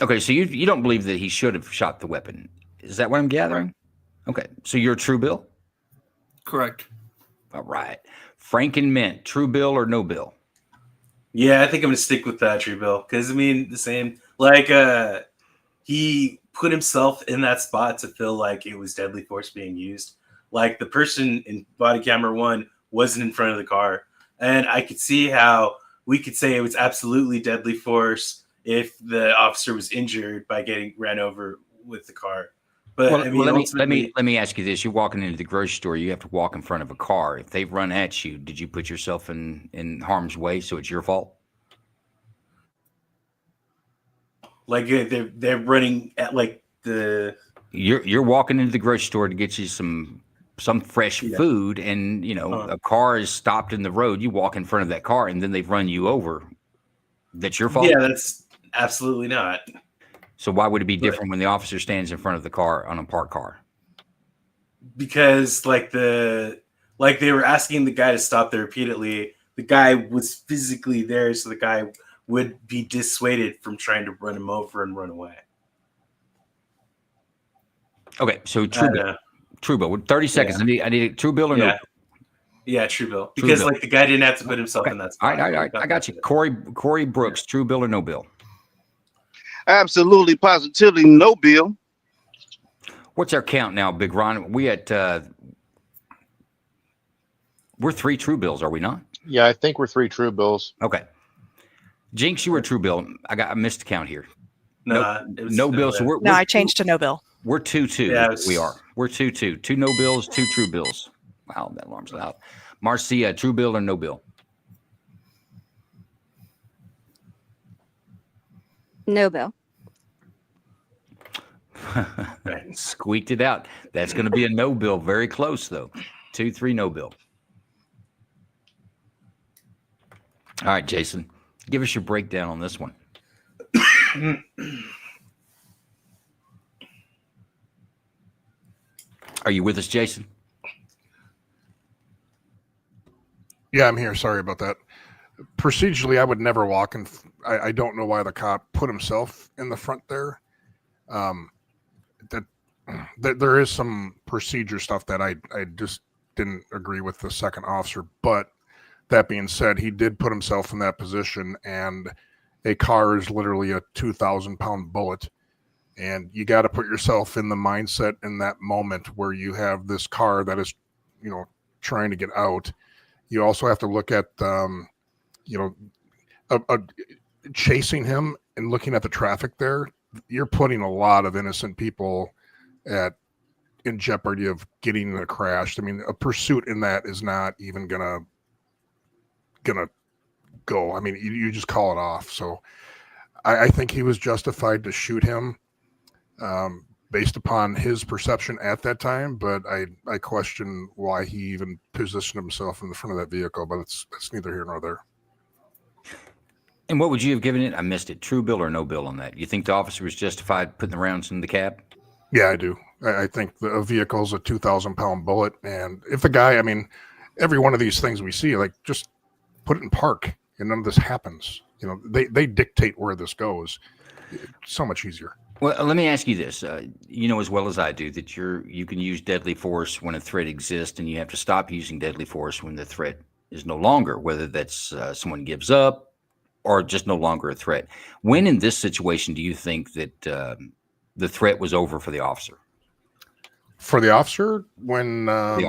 Okay, so you don't believe that he should have shot the weapon. Is that what I'm gathering? Okay, so you're a true bill? Correct. All right. Frank and Mint, true bill or no bill? Yeah, I think I'm going to stick with that true bill. Because, I mean, the same. Like, he put himself in that spot to feel like it was deadly force being used. Like, the person in body camera 1 wasn't in front of the car. And I could see how we could say it was absolutely deadly force if the officer was injured by getting ran over with the car. But well, I mean, let me ask you this: you're walking into the grocery store, you have to walk in front of a car. If they run at you, did you put yourself in harm's way? So it's your fault. Like they're running at like the. You're walking into the grocery store to get you some fresh food, and a car is stopped in the road. You walk in front of that car, and then they've run you over. That's your fault. Yeah, that's absolutely not. So why would it be different when the officer stands in front of the car on a parked car? Because they were asking the guy to stop there repeatedly. The guy was physically there, so the guy would be dissuaded from trying to run him over and run away. Okay, so true bill. True bill. 30 seconds. Yeah. I need a true bill or no? Yeah, true bill. Because the guy didn't have to put himself in that spot. All right. I got you. Corey Brooks, true bill or no bill? Absolutely, positively, no bill. What's our count now, Big Ron? We're 3 true bills, are we not? Yeah, I think we're 3 true bills. Okay. Jinx, you were true bill. I missed the count here. No bill. So I changed to no bill. We're 2-2. Yeah, we are. We're 2-2. 2 no bills, 2 true bills. Wow, that alarm's loud. Marcia, true bill or no bill? No bill. Squeaked it out. That's going to be a no bill. Very close, though. 2-3 no bill. All right, Jason, give us your breakdown on this one. Are you with us, Jason? Yeah, I'm here. Sorry about that. Procedurally, I would never walk in. I don't know why the cop put himself in the front there. That there is some procedure stuff that I just didn't agree with the second officer. But that being said, he did put himself in that position, and a car is literally a 2,000-pound bullet. And you got to put yourself in the mindset in that moment where you have this car that is, trying to get out. You also have to look at, chasing him and looking at the traffic there. You're putting a lot of innocent people in jeopardy of getting in a crash. I mean, a pursuit in that is not even gonna go. I mean, you just call it off. So I think he was justified to shoot him based upon his perception at that time, but I question why he even positioned himself in the front of that vehicle, but it's neither here nor there. And what would you have given it? I missed it. True bill or no bill on that? You think the officer was justified putting the rounds in the cab? Yeah, I do. I think a vehicle's a 2,000-pound bullet, and if the guy, I mean, every one of these things we see, like, just put it in park, and none of this happens. They dictate where this goes. It's so much easier. Well, let me ask you this. You know as well as I do that you can use deadly force when a threat exists, and you have to stop using deadly force when the threat is no longer, whether that's someone gives up or just no longer a threat. When in this situation do you think that the threat was over for the officer? For the officer, when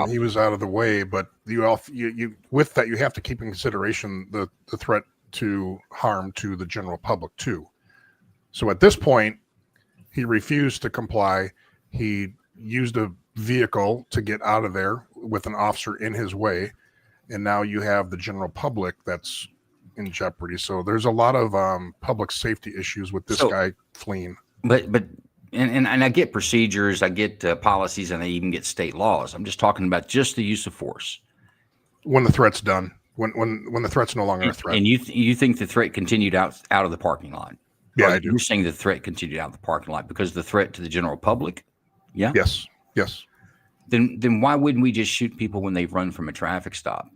he was out of the way, but you with that you have to keep in consideration the threat to harm to the general public too. So at this point, he refused to comply. He used a vehicle to get out of there with an officer in his way, and now you have the general public that's in jeopardy. So there's a lot of public safety issues with this guy fleeing. But and I get procedures, I get policies, and I even get state laws. I'm just talking about just the use of force when the threat's done. When the threat's no longer a threat. And you think the threat continued out of the parking lot? Yeah, I do. You're saying the threat continued out of the parking lot because the threat to the general public? Yeah. Yes. Then why wouldn't we just shoot people when they run from a traffic stop?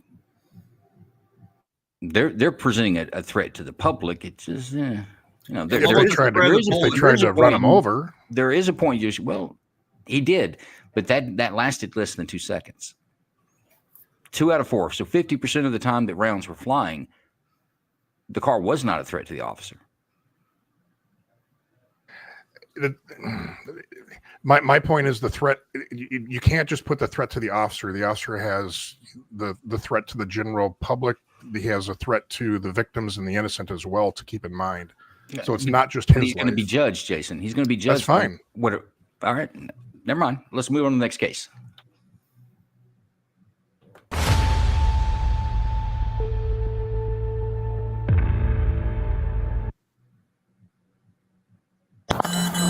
They're presenting a threat to the public. It's just if they tried to run him over. There is a point. He did, but that lasted less than 2 seconds. 2 out of 4. So 50% of the time that rounds were flying, the car was not a threat to the officer. My point is the threat. You can't just put the threat to the officer. The officer has the threat to the general public. He has a threat to the victims and the innocent as well to keep in mind. So it's not just his. He's going to be judged, Jason. He's going to be judged. That's fine. All right. Never mind. Let's move on to the next case.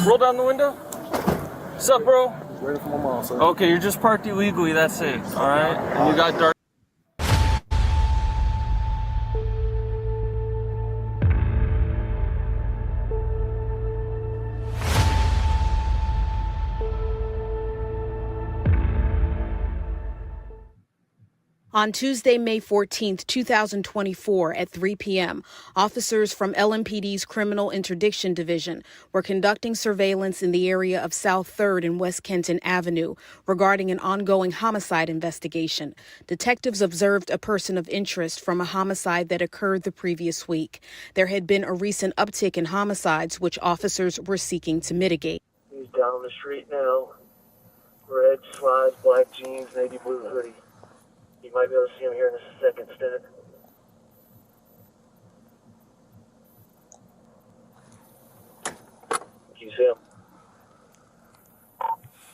Roll down the window. What's up, bro? Waiting for my mom, sir. Okay, you're just parked illegally. That's it. All right. And you got dark. On Tuesday, May 14th, 2024 at 3 p.m., officers from LMPD's Criminal Interdiction Division were conducting surveillance in the area of South 3rd and West Kenton Avenue regarding an ongoing homicide investigation. Detectives observed a person of interest from a homicide that occurred the previous week. There had been a recent uptick in homicides, which officers were seeking to mitigate. He's down the street now. Red slides, black jeans, navy blue hoodie. You might be able to see him here in a second, Stinnett. Can you see him?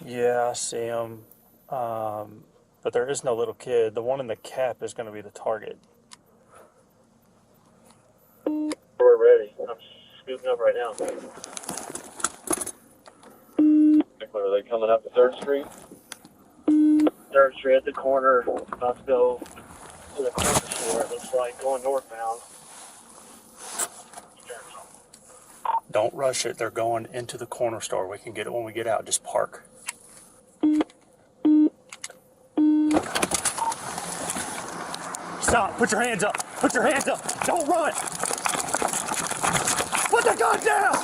Yeah, I see him. But there is no little kid. The one in the cap is going to be the target. We're ready. I'm scooting up right now. Are they coming up to 3rd Street? 3rd Street at the corner, about to go to the corner store. It looks like going northbound. Don't rush it. They're going into the corner store. We can get it when we get out. Just park. Stop. Put your hands up. Put your hands up. Don't run. Put the gun down.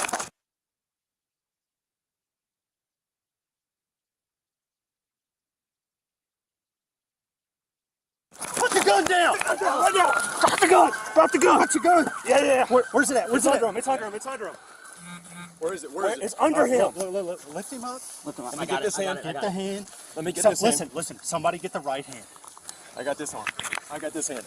Put the gun down! Right now! Drop the gun! Drop the gun! What's the gun? Yeah. Where's it at? Where's it at? It's under him. It's under him. Where is it? Where is it? It's under him. Lift him up. Lift him up. Let me get this hand. Get the hand. Let me get this hand. Listen. Somebody get the right hand. I got this on. I got this hand.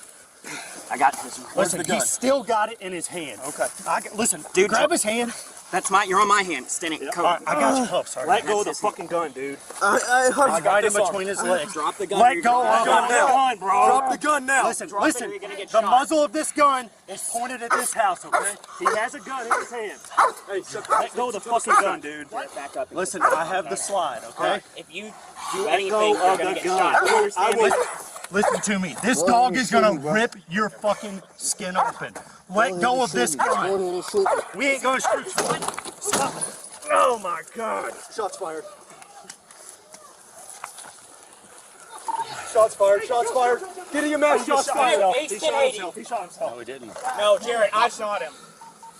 I got this one. Where's the gun? He's still got it in his hand. Okay. Listen, Dude, grab his hand. That's you're on my hand. Stand it. All right, I got you cuffs. Let go of the fucking gun, dude. I got him between his legs. Drop the gun. Let go of the gun, bro. Drop the gun now. Listen. The muzzle of this gun is pointed at this house, okay? He has a gun in his hand. Hey, let go of the fucking gun, dude. Back up. Listen, I have the slide, okay? If you do anything, you're gonna get shot. Listen to me. This dog is gonna rip your fucking skin open. Let go of this gun. We ain't gonna shoot you. Stop. Oh my God. Shots fired. Shots fired. Shots fired. Get in your mouth. Shots fired. He shot himself. No, he didn't. No, Jared, I shot him.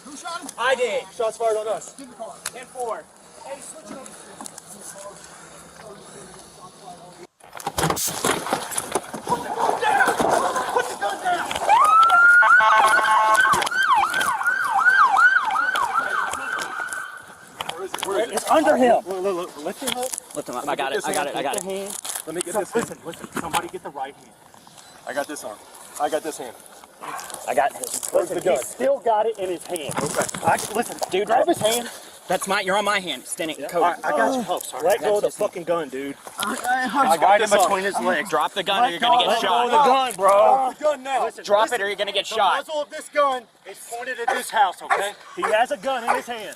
Who shot him? I did. Shots fired on us. Get in the car. 10-4. Hey, switch it over. Put the gun down! Put the gun down! Where is it? It's under him. Look, lift him up. Lift him up. Let me I got get it. this I got hand. it. I got Take it. the hand. Let me get So, this hand. listen. Somebody get the right hand. I got this arm. I got this hand. I got his. Where's the Listen, gun? he's still got it in his hand. Okay. Listen, dude, grab his hand. That's my. You're on my hand. Standing. Yeah, Cody. I got your help, sir. Let go of the fucking gun, dude. I got Right in this arm. between his legs. Drop the gun or you're gonna get Let go shot. of the gun, bro. Drop the gun now. Listen, Drop it or you're gonna get the shot. muzzle of this gun is pointed at this house, okay? He has a gun in his hand.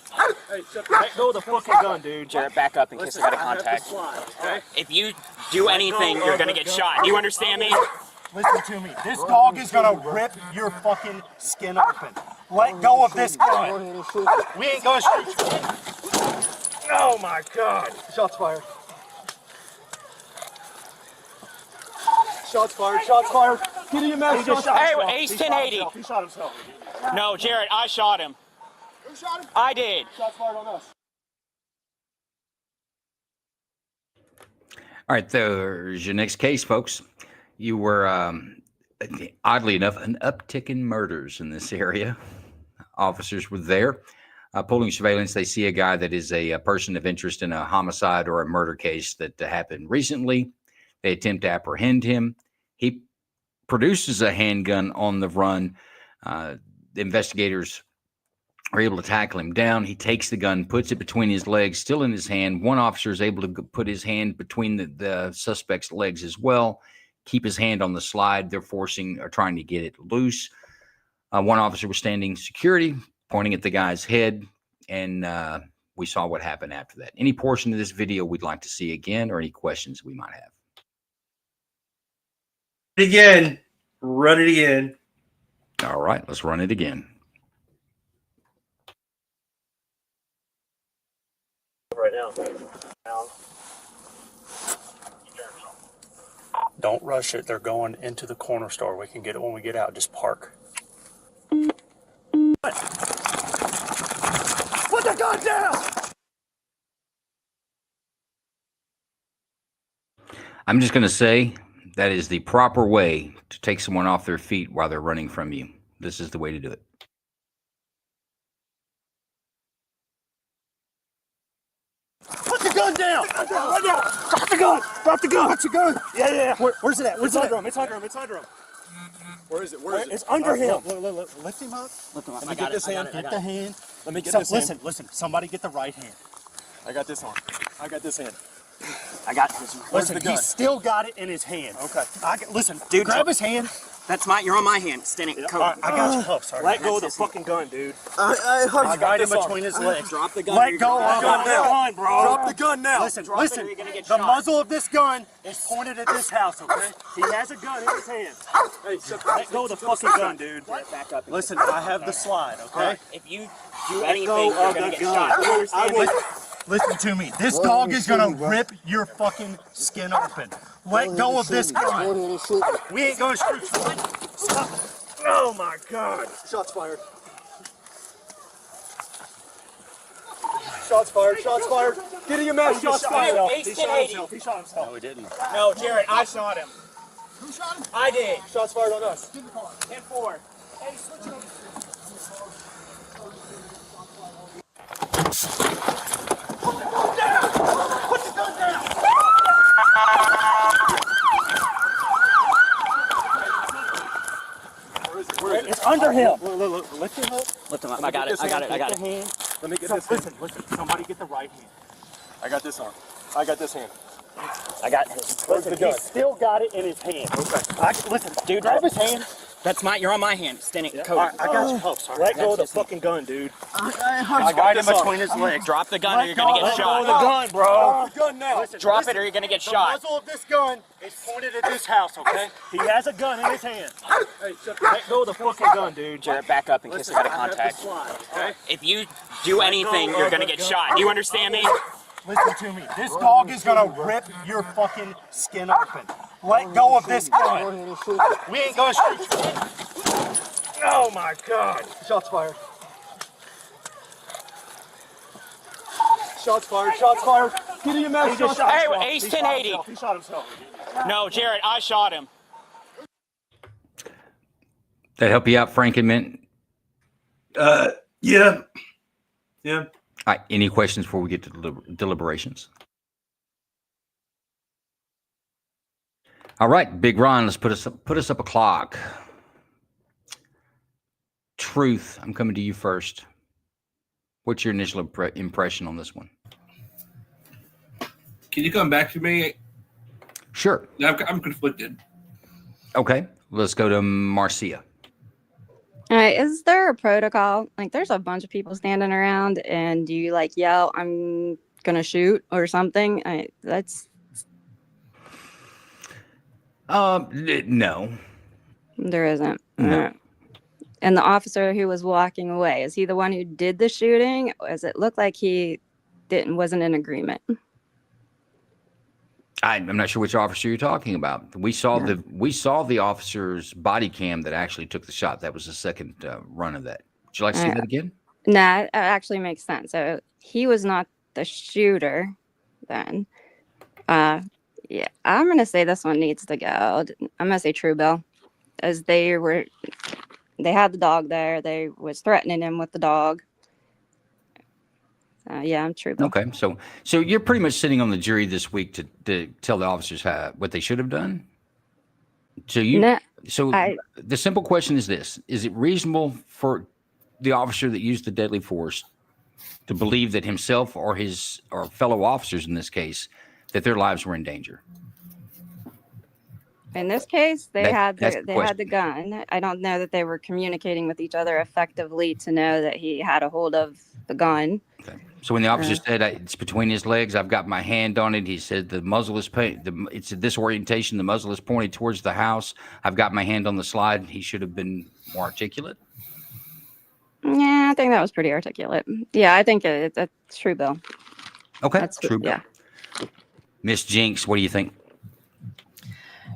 Hey, shut Let go of the fucking gun, dude. Jared, back up in case I got a contact. Okay? If you do anything, you're gonna get shot. Do you understand me? Listen to me. This dog is gonna rip your fucking skin open. Let go of this gun. We ain't gonna shoot you. Oh my God. Shots fired. Shots fired. Shots fired. Get in your mouth. Shots Hey, fired. Ace 1080. He shot himself. No, Jared, I shot him. Who shot him? I did. Shots fired on us. All right, there's your next case, folks. You were, oddly enough, an uptick in murders in this area. Officers were there. Pulling surveillance, they see a guy that is a person of interest in a homicide or a murder case that happened recently. They attempt to apprehend him. He produces a handgun on the run. The investigators are able to tackle him down. He takes the gun, puts it between his legs, still in his hand. One officer is able to put his hand between the suspect's legs as well, keep his hand on the slide. They're forcing or trying to get it loose. One officer was standing security, pointing at the guy's head, and we saw what happened after that. Any portion of this video we'd like to see again, or any questions we might have? Again, run it again. All right, let's run it again. Right now. Don't rush it. They're going into the corner store. We can get it when we get out. Just park. Put the gun down! I'm just going to say that is the proper way to take someone off their feet while they're running from you. This is the way to do it. Put the gun down! Right now! Drop the gun! Drop the gun! Drop the gun! Yeah. Where's it at? Where's it at? It's under him. It's under him. Where is it? Where is it? It's under him. Look, lift him up. Lift him up. Let me get this hand. Get the hand. Let me get this hand. Listen. Somebody get the right hand. I got this arm. I got this hand. I got his. Where's the Listen, gun? he's still got it in his hand. Okay. Listen, Dude, grab his hand. That's my. You're on my hand. Standing. Cody. I got your help, sir. Let go of the fucking gun, dude. I got him this arm. between his legs. Drop the gun. Let go of the gun, bro. Drop the gun now. Listen, Drop it or you're gonna get the shot. muzzle of this gun is pointed at this house, okay? He has a gun in his hand. Hey, shut Let go of the fucking gun, dude. Back up. Listen, I have the slide, okay? If you do anything, you're gonna get shot. Do you understand me? Listen to me. This dog is gonna rip your fucking skin open. Let go of this gun. We ain't gonna shoot you. Stop. Oh my God. Shots fired. Shots fired. Shots fired. Get in your mouth. Shots fired. Ace 1080. He shot himself. No, he didn't. No, Jared, I shot him. Who shot him? I did. Shots fired on us. Get in the car. 10-4. Hey, switch it over. Put the gun down! Put the gun down! Where is it? Where is it? It's under him. Look, lift him up. Lift him up. I got it. I got it. I got Get the it. hand. Let me get this hand. Listen. Somebody get the right hand. I got this arm. I got this hand. I got his. Where's the gun? He's still got it in his hand. Okay. Listen, dude, grab his hand. That's my. You're on my hand. Standing. Cody. I got your help, sir. Let go of the fucking gun, dude. I Got him this arm. between his legs. Drop the gun or you're gonna get Let go of the shot. gun, bro. Drop the gun now. Drop it or you're gonna get The shot. muzzle of this gun is pointed at this house, okay? He has a gun in his hand. Hey, shut Let go of the fucking gun, dude. Jared, back up in case I got a contact. Slide, okay? If you do anything, you're gonna get shot. Do you understand me? Listen to me. This dog is gonna rip your fucking skin open. Let go of this gun. We ain't gonna shoot you. Oh my God. Shots fired. Shots fired. Shots fired. Get in your mouth. Hey, Ace 1080. He shot himself. No, Jared, I shot him. That help you out, Frank and Mint? Yeah. Yeah. All right. Any questions before we get to deliberations? All right, Big Ron, let's put us up a clock. Truth, I'm coming to you first. What's your initial impression on this one? Can you come back to me? Sure. I'm conflicted. Okay, let's go to Marcia. All right, is there a protocol? Like, there's a bunch of people standing around, and do you like yell, "I'm gonna shoot" or something? That's no. There isn't. No. And the officer who was walking away, is he the one who did the shooting? Or does it look like he wasn't in agreement? I'm not sure which officer you're talking about. We saw the officer's body cam that actually took the shot. That was the second run of that. Would you like to see that again? Nah, it actually makes sense. So he was not the shooter then. Yeah, I'm gonna say this one needs to go. I'm gonna say true, Bill, as they had the dog there. They was threatening him with the dog. Yeah, I'm true, Bill. Okay, so you're pretty much sitting on the jury this week to tell the officers what they should have done. So the simple question is this: is it reasonable for the officer that used the deadly force to believe that himself or fellow officers in this case that their lives were in danger? In this case, they had the the gun. I don't know that they were communicating with each other effectively to know that he had a hold of the gun. Okay. So when the officer said it's between his legs, I've got my hand on it. He said the muzzle is it's this orientation. The muzzle is pointed towards the house. I've got my hand on the slide. He should have been more articulate. Yeah, I think that was pretty articulate. Yeah, I think that's true, Bill. Okay, that's true. Yeah. Miss Jinx, what do you think?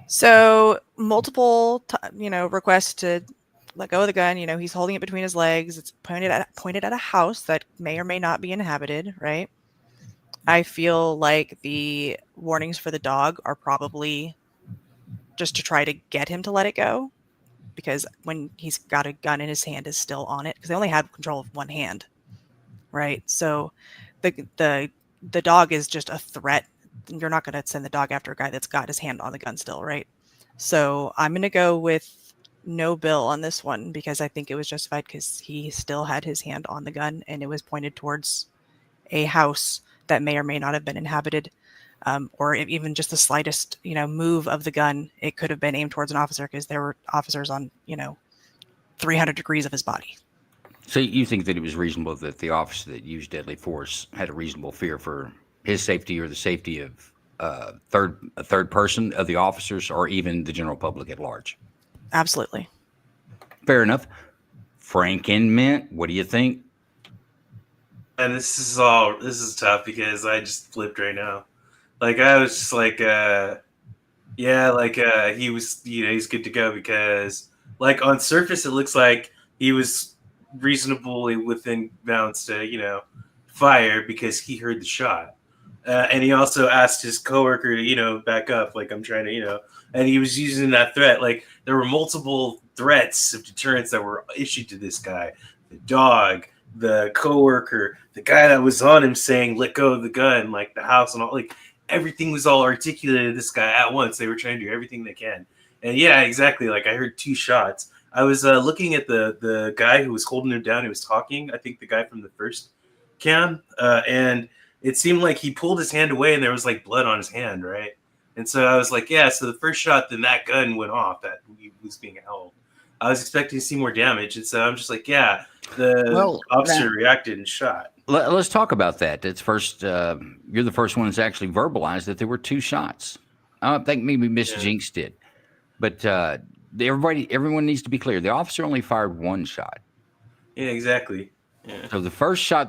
So multiple, requests to let go of the gun. He's holding it between his legs. It's pointed at a house that may or may not be inhabited, right? I feel like the warnings for the dog are probably just to try to get him to let it go, because when he's got a gun in his hand is still on it, because they only had control of one hand, right? So the dog is just a threat. You're not going to send the dog after a guy that's got his hand on the gun still, right? So I'm going to go with no Bill on this one, because I think it was justified because he still had his hand on the gun and it was pointed towards a house that may or may not have been inhabited, or even just the slightest, move of the gun. It could have been aimed towards an officer because there were officers on, 300 degrees of his body. So you think that it was reasonable that the officer that used deadly force had a reasonable fear for his safety or the safety of a third person of the officers or even the general public at large? Absolutely. Fair enough. Frank and Mint, what do you think? And this is tough because I just flipped right now. Like I was just like, he was, he's good to go because like on surface it looks like he was reasonably within bounds to, fire because he heard the shot. And he also asked his coworker to, back up, like I'm trying to, and he was using that threat. Like there were multiple threats of deterrence that were issued to this guy. The dog, the coworker, the guy that was on him saying, let go of the gun, like the house and all, like everything was all articulated to this guy at once. They were trying to do everything they can. And yeah, exactly. Like I heard 2 shots. I was looking at the guy who was holding him down. He was talking, I think the guy from the first cam, and it seemed like he pulled his hand away and there was like blood on his hand, right? And so I was like, yeah, so the first shot, then that gun went off that he was being held. I was expecting to see more damage. And so I'm just like, yeah, the officer reacted and shot. Let's talk about that. It's first, you're the first one that's actually verbalized that there were 2 shots. I think maybe Miss Jinx did. But everyone needs to be clear. The officer only fired 1 shot. Yeah, exactly. Yeah. So the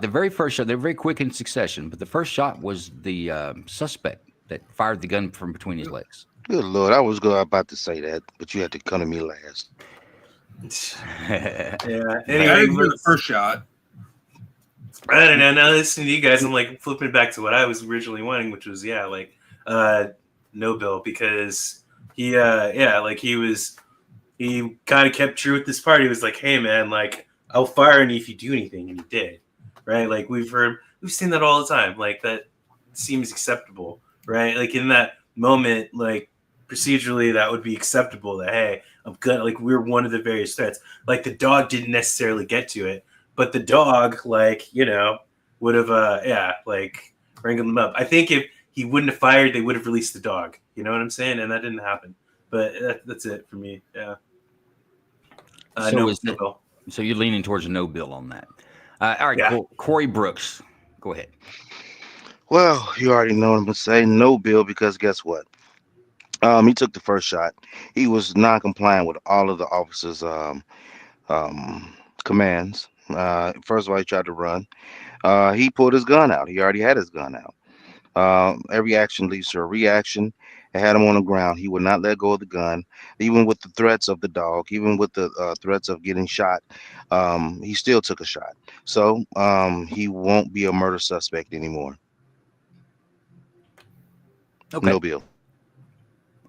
very first shot, they're very quick in succession, but the first shot was the suspect that fired the gun from between his legs. Good Lord, I was about to say that, but you had to come to me last. Yeah. Anyway, the first shot. I don't know. Now listening to you guys, I'm like flipping back to what I was originally wanting, which was no bill, because he he kind of kept true with this part. He was like, hey man, like I'll fire you if you do anything, and he did, right? Like we've seen that all the time. Like that seems acceptable, right? Like in that moment, like procedurally that would be acceptable that, hey, I'm good. Like we're one of the various threats. Like the dog didn't necessarily get to it, but the dog, like, would have, like wrangled him up. I think if he wouldn't have fired, they would have released the dog. You know what I'm saying? And that didn't happen. But that's it for me. Yeah. So so you're leaning towards a no bill on that. All right, Yeah. Corey Brooks, go ahead. Well, you already know what I'm gonna say. No bill, because guess what? He took the first shot. He was non-compliant with all of the officers' commands. First of all, he tried to run. He pulled his gun out. He already had his gun out. Every action leads to a reaction. I had him on the ground. He would not let go of the gun, even with the threats of the dog, even with the threats of getting shot. He still took a shot. So he won't be a murder suspect anymore. Okay. No bill.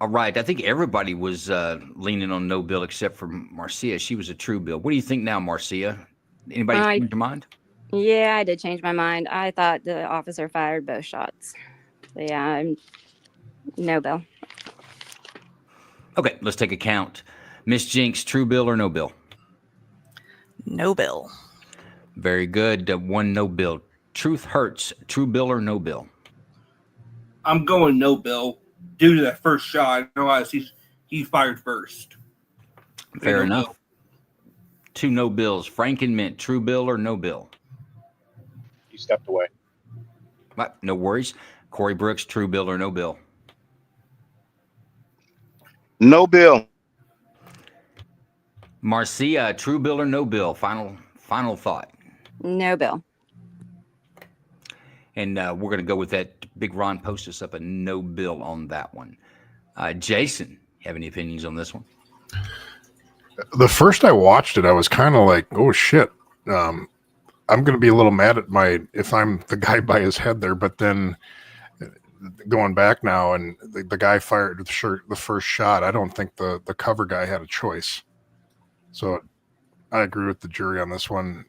All right. I think everybody was leaning on no bill except for Marcia. She was a true bill. What do you think now, Marcia? Anybody change your mind? Yeah, I did change my mind. I thought the officer fired both shots. So yeah, I'm no bill. Okay, let's take a count. Miss Jinx, true bill or no bill? No bill. Very good. One no bill. Truth hurts. True bill or no bill? I'm going no bill due to that first shot. I realize he fired first. Fair No enough. bill. Two no bills. Frank and Mint, true bill or no bill? He stepped away. Right, no worries. Corey Brooks, true bill or no bill? No bill. Marcia, true bill or no bill? Final thought. No bill. And we're going to go with that. Big Ron post us up a no bill on that one. Jason, have any opinions on this one? The first I watched it, I was kind of like, oh shit. I'm going to be a little mad at if I'm the guy by his head there, but then going back now and the guy fired the first shot, I don't think the cover guy had a choice. So I agree with the jury on this one.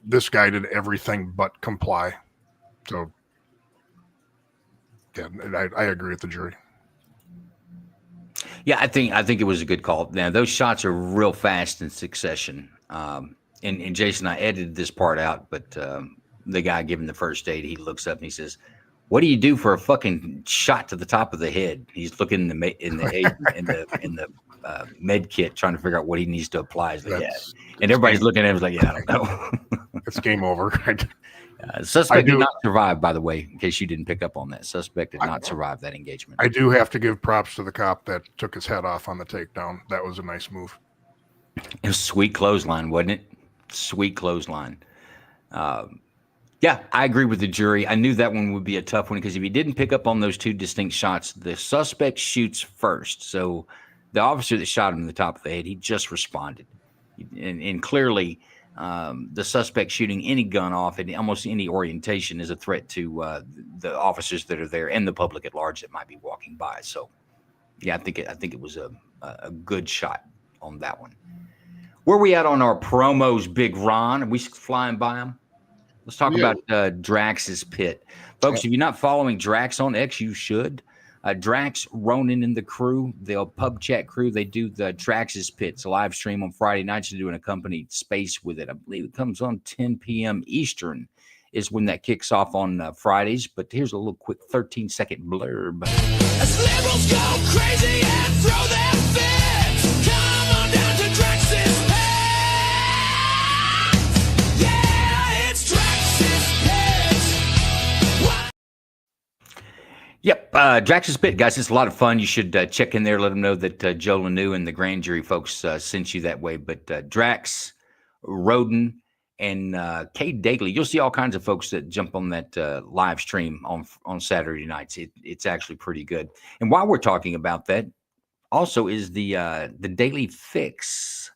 This guy did everything but comply. So yeah, I agree with the jury. Yeah, I think it was a good call. Now those shots are real fast in succession. And Jason, I edited this part out, but the guy giving the first aid, he looks up and he says, "What do you do for a fucking shot to the top of the head?" He's looking in the med kit, trying to figure out what he needs to apply. He's like, yeah. And everybody's looking at him like, yeah, I don't know. It's game over. Suspect did not survive, by the way, in case you didn't pick up on that. Suspect did not survive that engagement. I do have to give props to the cop that took his head off on the takedown. That was a nice move. It was a sweet clothesline, wasn't it? Sweet clothesline. Yeah, I agree with the jury. I knew that one would be a tough one because if he didn't pick up on those two distinct shots, the suspect shoots first. So the officer that shot him in the top of the head, he just responded. And clearly, the suspect shooting any gun off in almost any orientation is a threat to the officers that are there and the public at large that might be walking by. So, yeah, I think it was a good shot on that one. Where are we at on our promos, Big Ron? Are we flying by them? Let's talk about Drax's Pit. Folks, if you're not following Drax on X, you should. Drax, Ronan, and the crew, the pub chat crew, they do the Drax's Pit. It's a live stream on Friday nights. They do an accompanied space with it. I believe it comes on 10 p.m. Eastern is when that kicks off on Fridays. But here's a little quick 13-second blurb. As liberals go crazy and throw their fits, come on down to Drax's Pit. Yeah, it's Drax's Pit. Yep, Drax's Pit, guys. It's a lot of fun. You should check in there. Let them know that Joe Lanou and the grand jury folks sent you that way. But Drax, Roden, and Cade Dagley, you'll see all kinds of folks that jump on that live stream on Saturday nights. It's actually pretty good. And while we're talking about that, also is the Daily Fix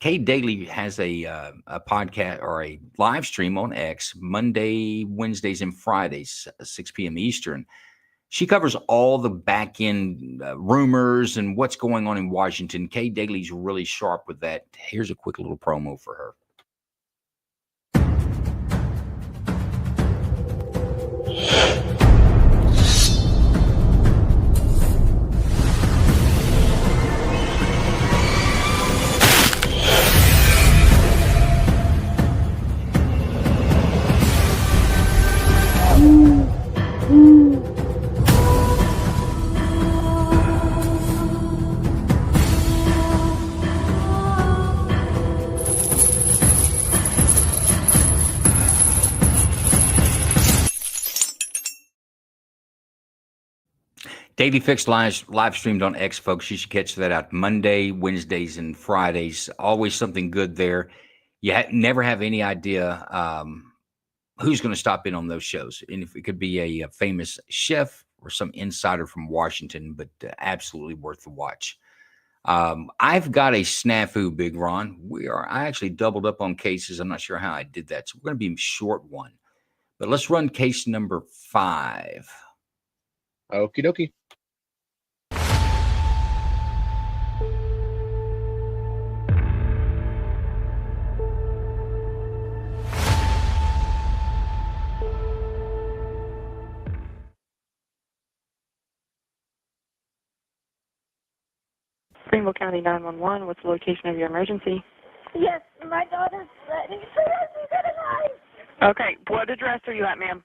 Kay Daly has a podcast or a live stream on X Monday, Wednesdays, and Fridays, 6 p.m. Eastern. She covers all the back end rumors and what's going on in Washington. Kay Daly's really sharp with that. Here's a quick little promo for her. Daily Fix live streamed on X, folks. You should catch that out Monday, Wednesdays, and Fridays. Always something good there. You never have any idea who's going to stop in on those shows. And if it could be a famous chef or some insider from Washington, but absolutely worth the watch. I've got a snafu, Big Ron. I actually doubled up on cases. I'm not sure how I did that. So we're going to be a short one. But let's run case number 5. Okie dokie. Greenville County 911, what's the location of your emergency? Yes, my daughter's threatening to hurt me with a knife. Okay, what address are you at, ma'am?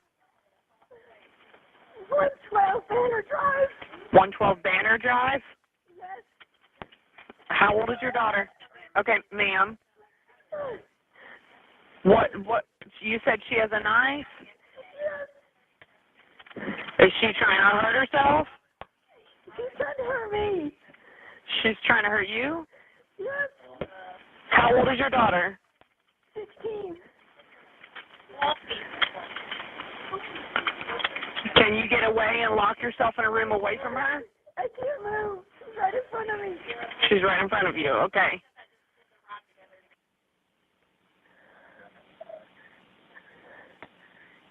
112 Banner Drive. 112 Banner Drive? Yes. How old is your daughter? Okay, ma'am. What, you said she has a knife? Yes. Is she trying to hurt herself? She's trying to hurt me. She's trying to hurt you? Yes. How old is your daughter? 16. Can you get away and lock yourself in a room away from her? I can't move. She's right in front of me. She's right in front of you, okay.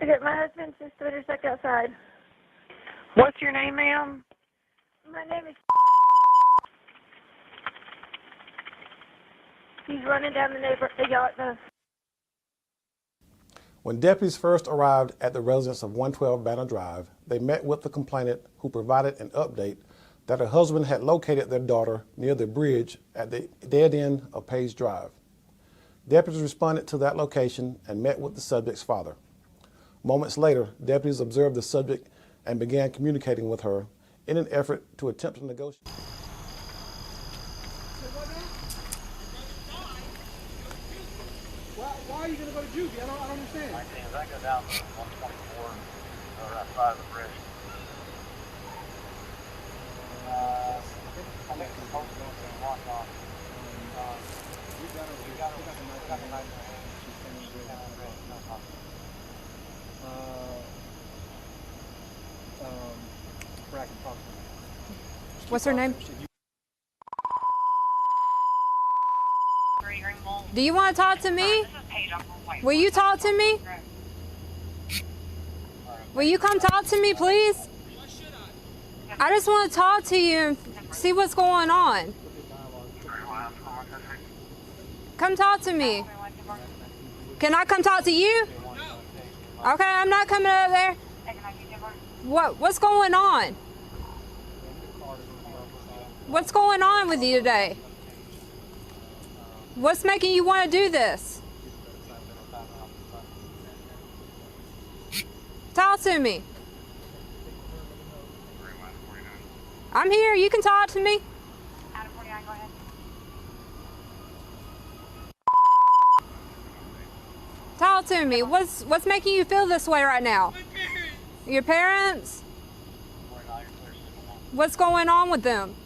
Okay, my husband's just better stuck outside. What's your name, ma'am? My name is. He's running down the yard. When deputies first arrived at the residence of 112 Banner Drive, they met with the complainant, who provided an update that her husband had located their daughter near the bridge at the dead end of Page Drive. Deputies responded to that location and met with the subject's father. Moments later, deputies observed the subject and began communicating with her in an effort to attempt to negotiate. Why are you going to go to juvie? I don't understand. As I go down to 124 or outside of the bridge. I'm making the post and walk off. We got a knife in her hand. She's standing there. No problem. Bracken, talk to me. What's her name? Do you want to talk to me? Will you talk to me? Will you come talk to me, please? I just want to talk to you and see what's going on. Come talk to me. Can I come talk to you? Okay, I'm not coming over there. What's going on? What's going on with you today? What's making you want to do this? Talk to me. I'm here. You can talk to me. Talk to me. What's making you feel this way right now? Your parents? What's going on with them?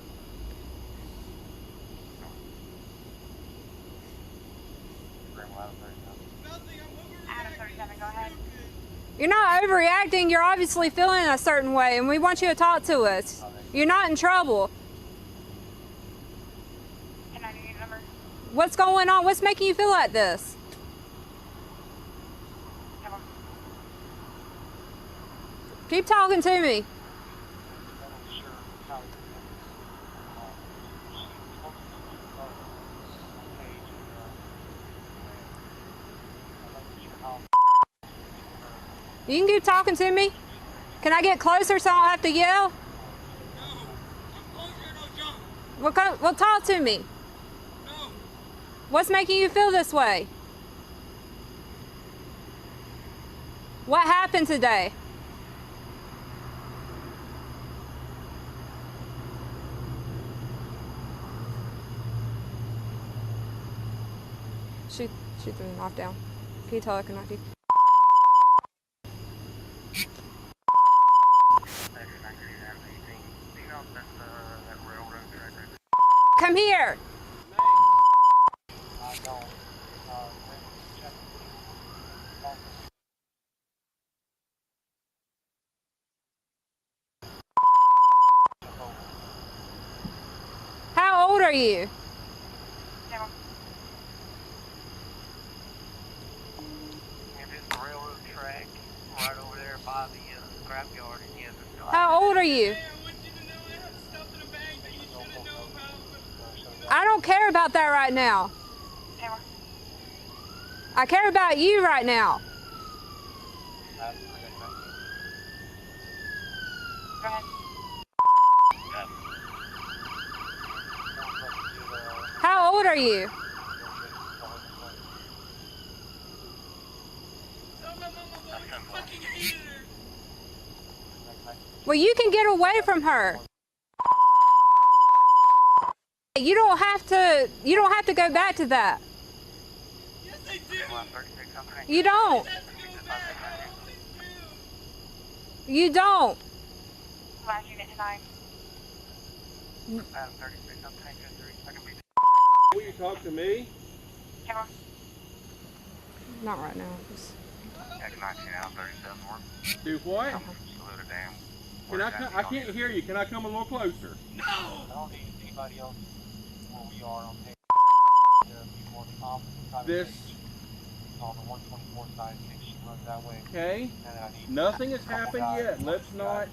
You're not overreacting. You're obviously feeling a certain way, and we want you to talk to us. You're not in trouble. What's going on? What's making you feel like this? Keep talking to me. You can keep talking to me. Can I get closer so I don't have to yell? Well, talk to me. What's making you feel this way? What happened today? She threw the knife down. Can you tell I can knock you? Come here. How old are you? How old are you? I don't care about that right now. I care about you right now. How old are you? Well, you can get away from her. You don't have to go back to that. You don't. You don't. Will you talk to me? Not right now. Just... Do what? Can I come? I can't hear you. Can I come a little closer? No! I don't need anybody else where we are on page. This on the 124 side, she runs that way. Okay. Nothing has happened yet. Let's not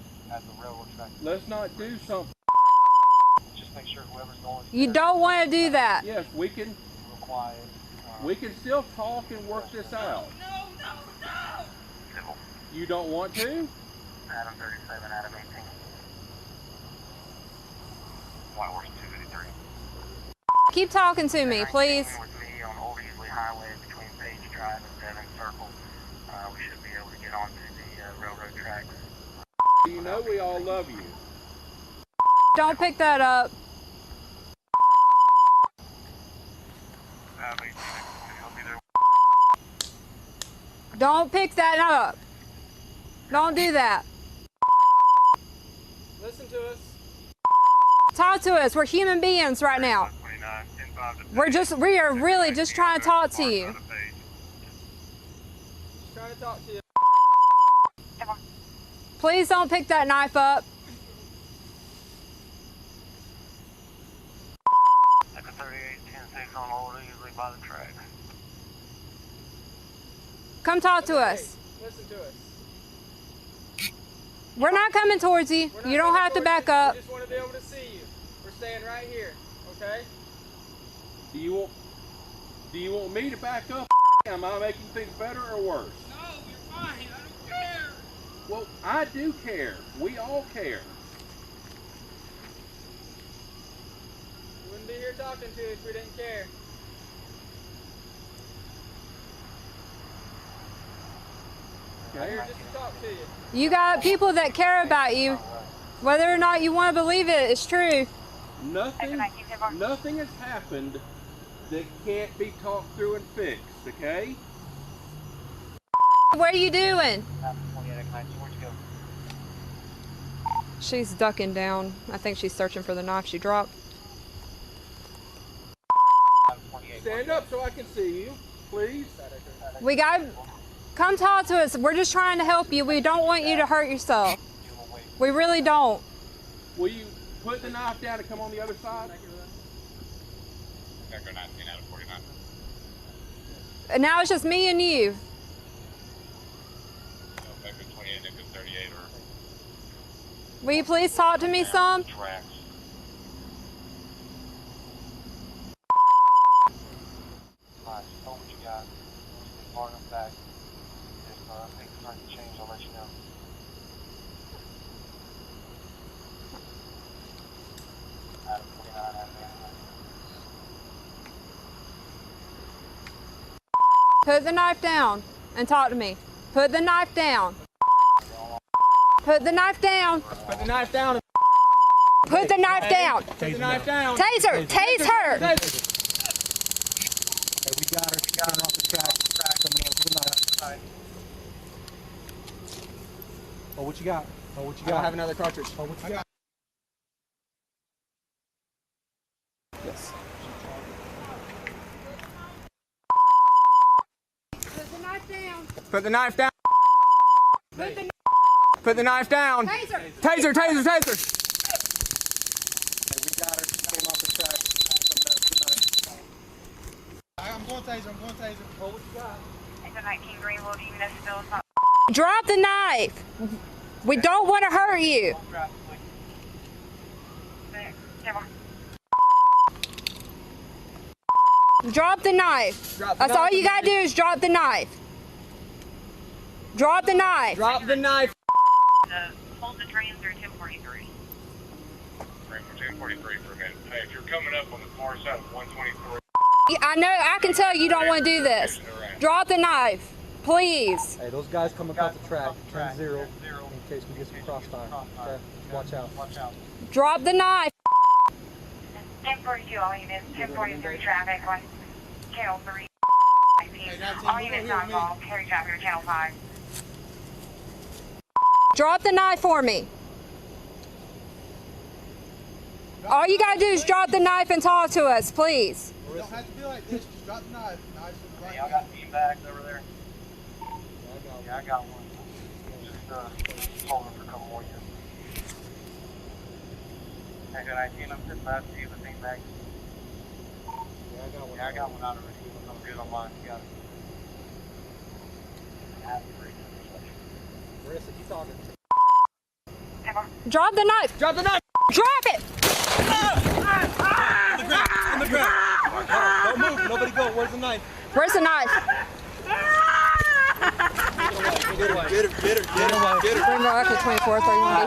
do something. Just make sure whoever's going. You don't want to do that. Yes, we can. We can still talk and work this out. No. You don't want to? Adam 37, Adam 18. White Horse 253. Keep talking to me, please. With me on Old Easley Highway between Page Drive and 7th Circle. We should be able to get onto the railroad tracks. You know we all love you. Don't pick that up. Don't pick that up. Don't do that. Listen to us. Talk to us. We're human beings right now. We are really just trying to talk to you. Trying to talk to you. Please don't pick that knife up. At the 38-10-6 on Old Easley by the track. Come talk to us. Listen to us. We're not coming towards you. You don't have to back up. We just want to be able to see you. We're staying right here, okay? Do you want me to back up? Am I making things better or worse? No, you're fine. I don't care. Well, I do care. We all care. We wouldn't be here talking to you if we didn't care. We're here just to talk to you. You got people that care about you. Whether or not you want to believe it, it's true. Nothing has happened that can't be talked through and fixed, okay? What are you doing? She's ducking down. I think she's searching for the knife she dropped. Stand up so I can see you, please. We got... Come talk to us. We're just trying to help you. We don't want you to hurt yourself. We really don't. Will you put the knife down and come on the other side? Echo 19 out of 49. And now it's just me and you. Echo 28, Echo 38 or Will you please talk to me some? tracks. Alright, tell what you got. Far enough back. If things start to change, I'll let you know. Out of 49 out of 89. Put the knife down and talk to me. Put the knife down. Put the knife down. Put the knife down. Put the knife down. Put the knife down. Taser. Tase her. Hey, we got her. She got her off the track. Coming up with a knife. Oh, what you got? Oh, what you got? I have another cartridge. Oh, what you got? Yes. Put the knife down. Put the knife down. Put the knife down. Taser. Taser, taser, taser. Hey, we got her. She came off the track. Coming up with a knife. I'm going taser. Oh, what you got? It's a 19 Greenwood, even if still it's not. Drop the knife. We don't want to hurt you. Drop the knife. That's all you gotta do is drop the knife. Drop the knife. Drop the knife. Hold the train through 1043. Train for 1043 for a minute. Hey, if you're coming up on the far side of 123. I know, I can tell you don't want to do this. Drop the knife, please. Hey, those guys coming off the track. 10-0 in case we get some crossfire. Okay? Watch out. Drop the knife. 1042, all units, 1043 traffic on channel 3. All units not involved, carry traffic to channel 5. Drop the knife for me. All you gotta do is drop the knife and talk to us, please. You don't have to be like this. Just drop the knife. Hey, y'all got beanbags over there? Yeah, I got one. Just hold it for a couple more years. Echo 19, I'm sitting back to you with beanbags. Yeah, I got one out already. I'm good on mine. You got it. Marissa, keep talking. Drop the knife. Drop the knife. Drop it. On the ground. Don't move. Nobody go. Where's the knife? Where's the knife? Get her. Get her. Bring her up to 24, 31.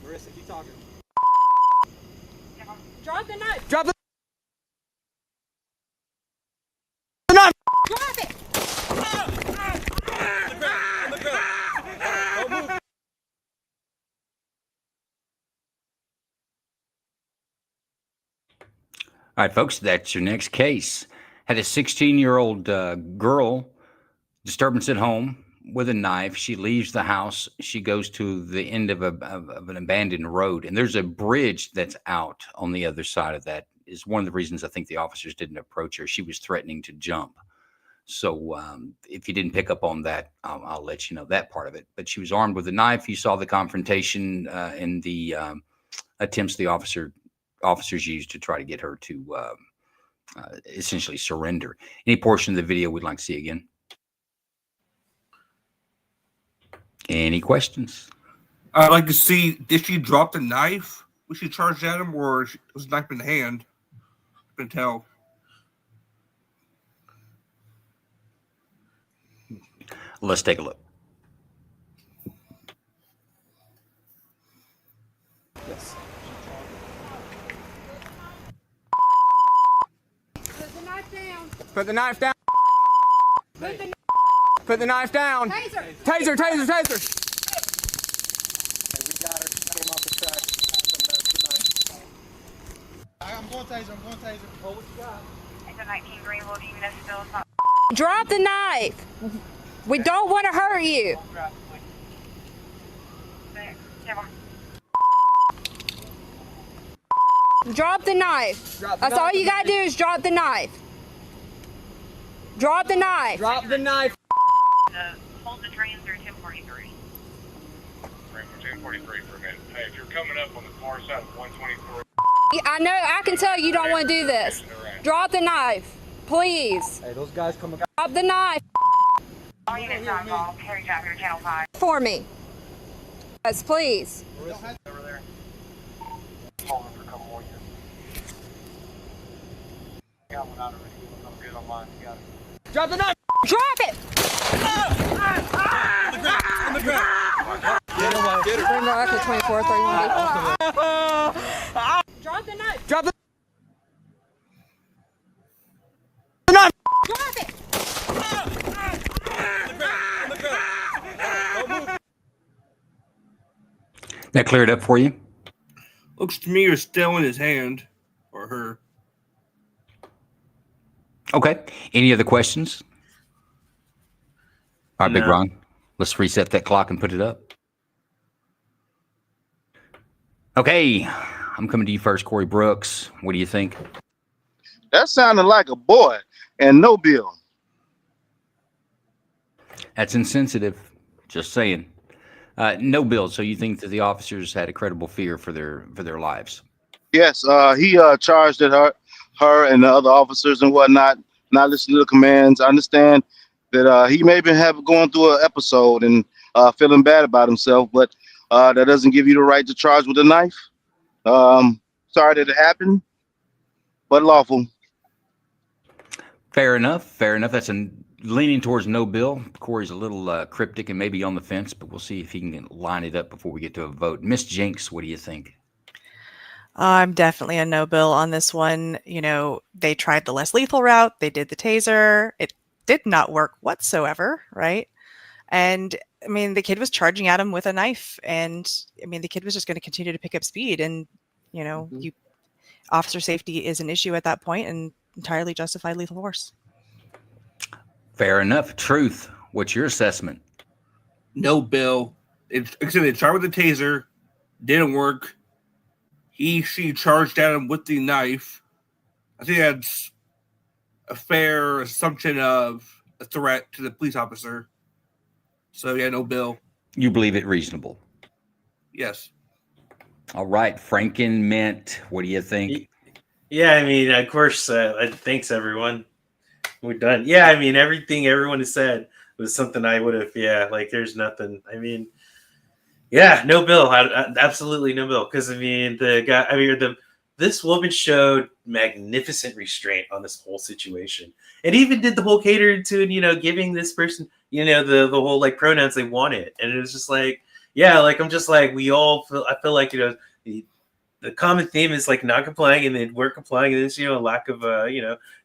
Marissa, keep talking. Drop the knife. Drop the knife. Drop it. Don't move. All right, folks, that's your next case. Had a 16-year-old girl, disturbance at home with a knife. She leaves the house. She goes to the end of an abandoned road, and there's a bridge that's out on the other side of that. Is one of the reasons I think the officers didn't approach her. She was threatening to jump. So if you didn't pick up on that, I'll let you know that part of it. But she was armed with a knife. You saw the confrontation and the attempts the officers used to try to get her to essentially surrender. Any portion of the video we'd like to see again? Any questions? I'd like to see, did she drop the knife? Was she charged at him, or was the knife in the hand? I can tell. Let's take a look. Yes. Put the knife down. Put the knife down. Put the knife down. Taser. Taser, taser, taser. Hey, we got her. She came off the track. I'm going taser. Oh, what you got? It's a 19 Greenwood, even if still it's not. Drop the knife. We don't want to hurt you. Drop the knife. That's all you gotta do is drop the knife. Drop the knife. Drop the knife. Hold the train through 1043. Train for 1043 for a minute. Hey, if you're coming up on the far side of 123. I know, I can tell you don't want to do this. Drop the knife, please. Hey, those guys coming. Drop the knife All units on call, carry traffic to channel 5. for me. Yes, please. Over there. Hold on for a couple more years. Got one out already. I'm good on mine. You got it. Drop the knife. Drop it. On the ground. Get away. Get her. Bring her up to 2431B. Drop the knife. Drop the knife. Drop it. That cleared up for you? Looks to me you're still in his hand or her. Okay. Any other questions? All right, Big No. Ron. Let's reset that clock and put it up. Okay. I'm coming to you first, Corey Brooks. What do you think? That sounded like a boy and no bill. That's insensitive. Just saying. No bill. So you think that the officers had a credible fear for their lives? Yes, he charged at her and the other officers and whatnot, not listening to the commands. I understand that he may be going through an episode and feeling bad about himself, but that doesn't give you the right to charge with a knife. Sorry that it happened, but lawful. Fair enough. Fair enough. That's leaning towards no bill. Corey's a little cryptic and maybe on the fence, but we'll see if he can line it up before we get to a vote. Miss Jinx, what do you think? I'm definitely a no bill on this one. You know, they tried the less lethal route. They did the taser. It did not work whatsoever, right? And I mean, the kid was charging at him with a knife, and I mean, the kid was just going to continue to pick up speed. And you know, officer safety is an issue at that point, and entirely justified lethal force. Fair enough. Truth, what's your assessment? No bill. They tried with the taser, didn't work. She charged at him with the knife. I think that's a fair assumption of a threat to the police officer. So yeah, no bill. You believe it reasonable? Yes. All right, Franken Mint, what do you think? Yeah, I mean, of course, thanks everyone. We're done. Yeah, I mean, everything everyone has said was something I would have. Yeah, like there's nothing. I mean, yeah, no bill. Absolutely no bill. Because I mean, this woman showed magnificent restraint on this whole situation, and even did the whole cater to giving this person the whole like pronouns they wanted, and it was just like I'm just like we all feel. I feel like the common theme is like not complying, and then we're complying, and there's lack of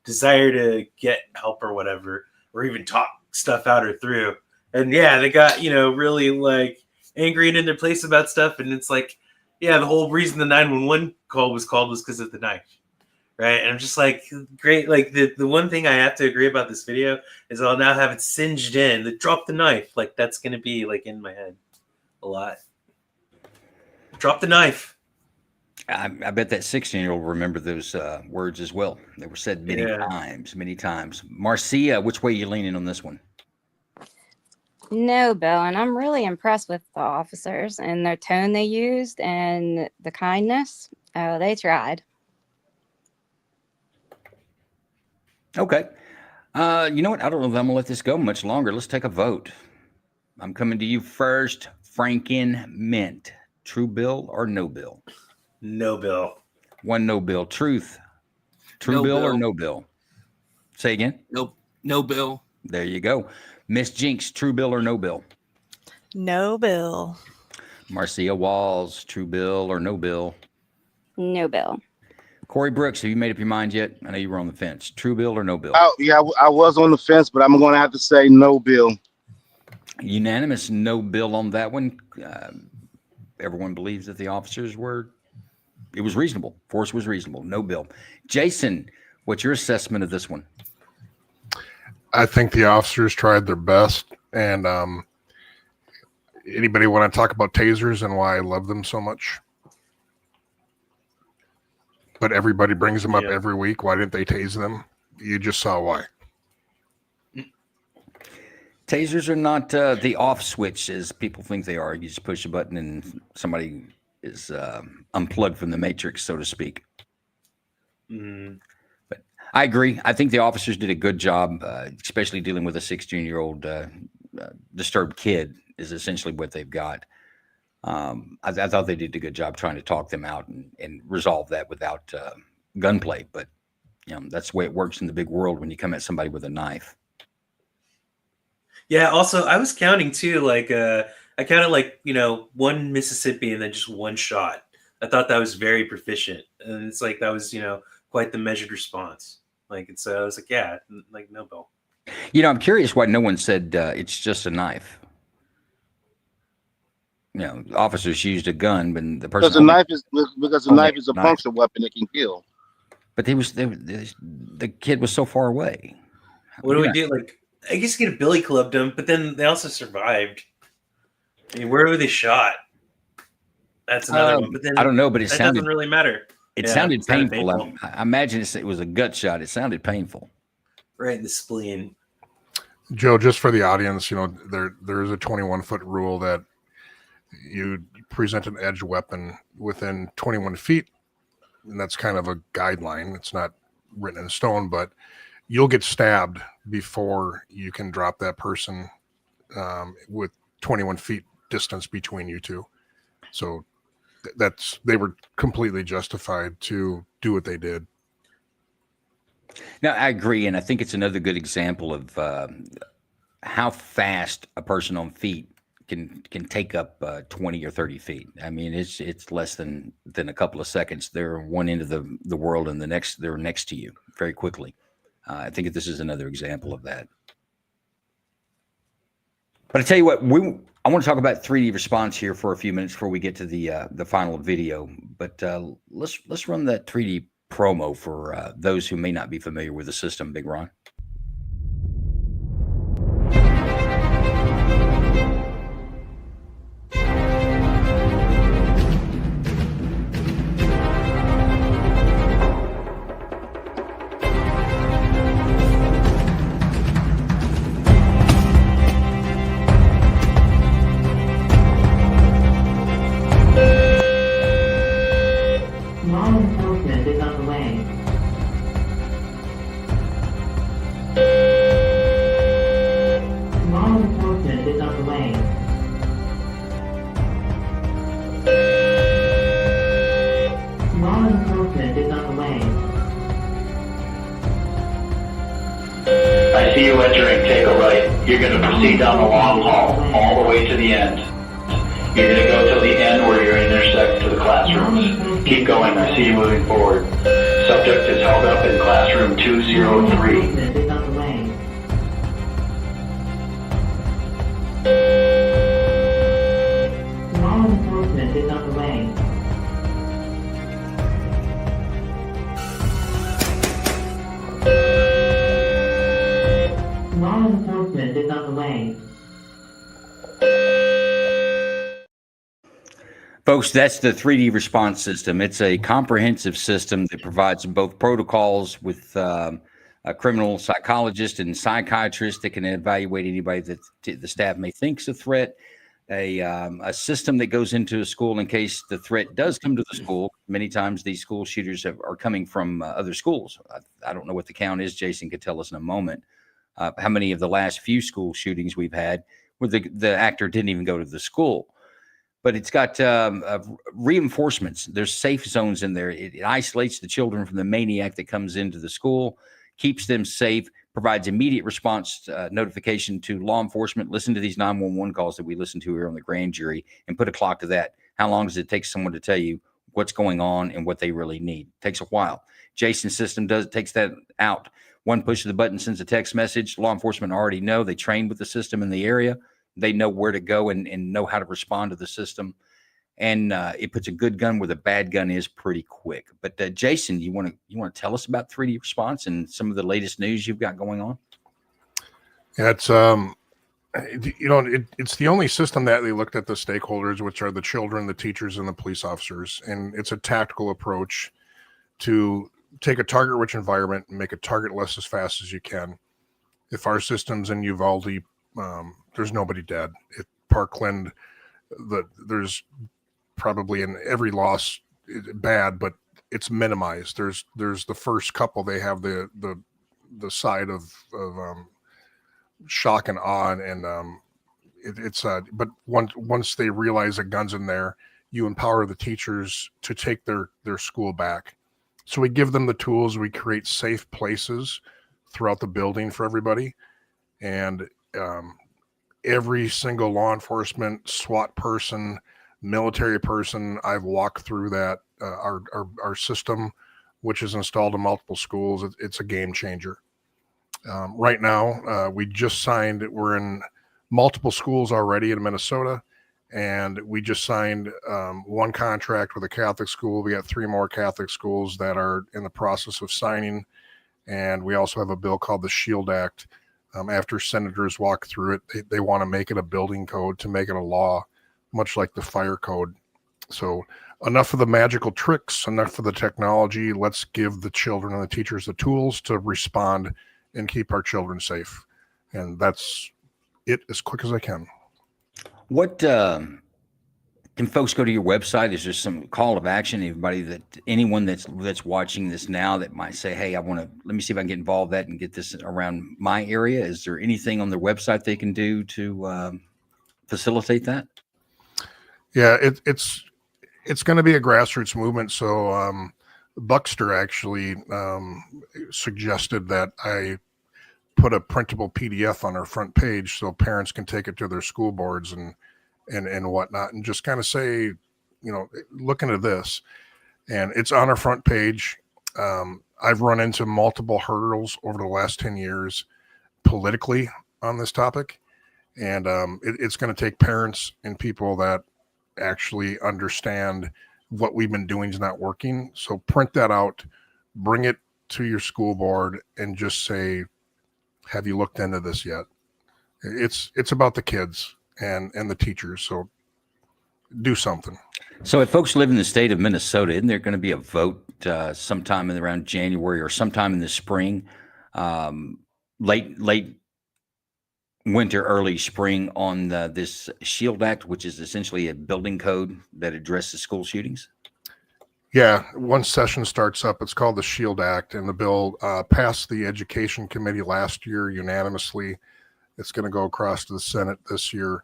desire to get help or whatever, or even talk stuff out or through. And yeah, they got really like angry and in their place about stuff, and it's like the whole reason the 911 call was called was because of the knife, right? And I'm just like, great. Like the one thing I have to agree about this video is I'll now have it singed in. The drop the knife, like that's gonna be like in my head a lot. Drop the knife. I bet that 16-year-old will remember those words as well. They were said many times. Marcia, which way are you leaning on this one? No, Bill, and I'm really impressed with the officers and their tone they used and the kindness. Oh, they tried. Okay. You know what? I don't know if I'm going to let this go much longer. Let's take a vote. I'm coming to you first. Franken Mint. True bill or no bill? No bill. One no bill. Truth. True No bill or bill. no bill? Say again. Nope. No bill. There you go. Miss Jinx, true bill or no bill? No bill. Marcia Walls, true bill or no bill? No bill. Corey Brooks, have you made up your mind yet? I know you were on the fence. True bill or no bill? Yeah, I was on the fence, but I'm going to have to say no bill. Unanimous no bill on that one. Everyone believes that the officers it was reasonable. Force was reasonable. No bill. Jason, what's your assessment of this one? I think the officers tried their best. And anybody want to talk about tasers and why I love them so much? But everybody brings them up every week. Why didn't they tase them? You just saw why. Tasers are not the off switch as people think they are. You just push a button and somebody is unplugged from the matrix, so to speak. But I agree. I think the officers did a good job, especially dealing with a 16-year-old disturbed kid is essentially what they've got. I thought they did a good job trying to talk them out and resolve that without gunplay. But that's the way it works in the big world when you come at somebody with a knife. Yeah. Also, I was counting too. Like, I counted like one Mississippi and then just one shot. I thought that was very proficient, and it's like that was quite the measured response. Like it's, I was like, yeah, like no bill. I'm curious why no one said it's just a knife. Officers used a gun, but the person because the knife is a puncture weapon that can kill. But the kid was so far away. What do we do? Like, I guess you could have billy clubbed them, but then they also survived. I mean, where were they shot? That's another one. But then I don't know, but it doesn't really matter. It sounded painful. I imagine it was a gut shot. It sounded painful. Right in the spleen. Joe, just for the audience, there is a 21-foot rule that you present an edged weapon within 21 feet, and that's kind of a guideline. It's not written in stone, but you'll get stabbed before you can drop that person with 21 feet distance between you two. So they were completely justified to do what they did. No, I agree, and I think it's another good example of how fast a person on feet can take up 20 or 30 feet. I mean, it's less than a couple of seconds. They're one end of the world, and they're next to you very quickly. I think this is another example of that. But I tell you what, I want to talk about 3D response here for a few minutes before we get to the final video. But let's run that 3D promo for those who may not be familiar with the system. Big Ron. I see you entering, take a right. You're going to proceed down the long hall, all the way to the end. You're going to go till the end where you're intersect to the classrooms. Keep going, I see you moving forward. Subject is held up in classroom 203. Law enforcement is on the way. Law enforcement is on the way. Folks, that's the 3D response system. It's a comprehensive system that provides both protocols with a criminal psychologist and psychiatrist that can evaluate anybody that the staff may think's a threat. A system that goes into a school in case the threat does come to the school. Many times these school shooters are coming from other schools. I don't know what the count is. Jason could tell us in a moment how many of the last few school shootings we've had where the actor didn't even go to the school. But it's got reinforcements. There's safe zones in there. It isolates the children from the maniac that comes into the school, keeps them safe, provides immediate response notification to law enforcement. Listen to these 911 calls that we listen to here on the grand jury and put a clock to that. How long does it take someone to tell you what's going on and what they really need? It takes a while. Jason's system takes that out. One push of the button sends a text message. Law enforcement already know. They train with the system in the area. They know where to go and know how to respond to the system. And it puts a good gun where the bad gun is pretty quick. But Jason, you want to tell us about 3D response and some of the latest news you've got going on? Yeah, it's it's the only system that they looked at the stakeholders, which are the children, the teachers, and the police officers, and it's a tactical approach to take a target-rich environment and make it targetless as fast as you can. If our systems in Uvalde There's nobody dead. Parkland, there's probably in every loss bad, but it's minimized. There's the first couple, they have the side of shock and awe, and but once they realize a gun's in there, you empower the teachers to take their school back. So we give them the tools. We create safe places throughout the building for everybody, and every single law enforcement, SWAT person, military person, I've walked through that our system, which is installed in multiple schools. It's a game changer. Right now, we just signed. We're in multiple schools already in Minnesota, and we just signed one contract with a Catholic school. We got 3 more Catholic schools that are in the process of signing, and we also have a bill called the SHIELD Act. After senators walk through it, they want to make it a building code to make it a law, much like the fire code. So enough of the magical tricks, enough of the technology. Let's give the children and the teachers the tools to respond and keep our children safe. And that's it as quick as I can. What can folks go to your website? Is there some call of action? Anyone that's watching this now that might say, hey, let me see if I can get involved with that and get this around my area. Is there anything on their website they can do to facilitate that? Yeah, it's going to be a grassroots movement. So Buckster actually suggested that I put a printable PDF on our front page so parents can take it to their school boards and whatnot, and just kind of say, look into this. And it's on our front page. I've run into multiple hurdles over the last 10 years politically on this topic. And it's going to take parents and people that actually understand what we've been doing is not working. So print that out, bring it to your school board, and just say, have you looked into this yet? It's about the kids and the teachers. So do something. So if folks live in the state of Minnesota, isn't there going to be a vote sometime in around January or sometime in the spring, late winter, early spring, on this SHIELD Act, which is essentially a building code that addresses school shootings? Yeah, once session starts up, it's called the SHIELD Act, and the bill passed the Education Committee last year unanimously. It's going to go across to the Senate this year.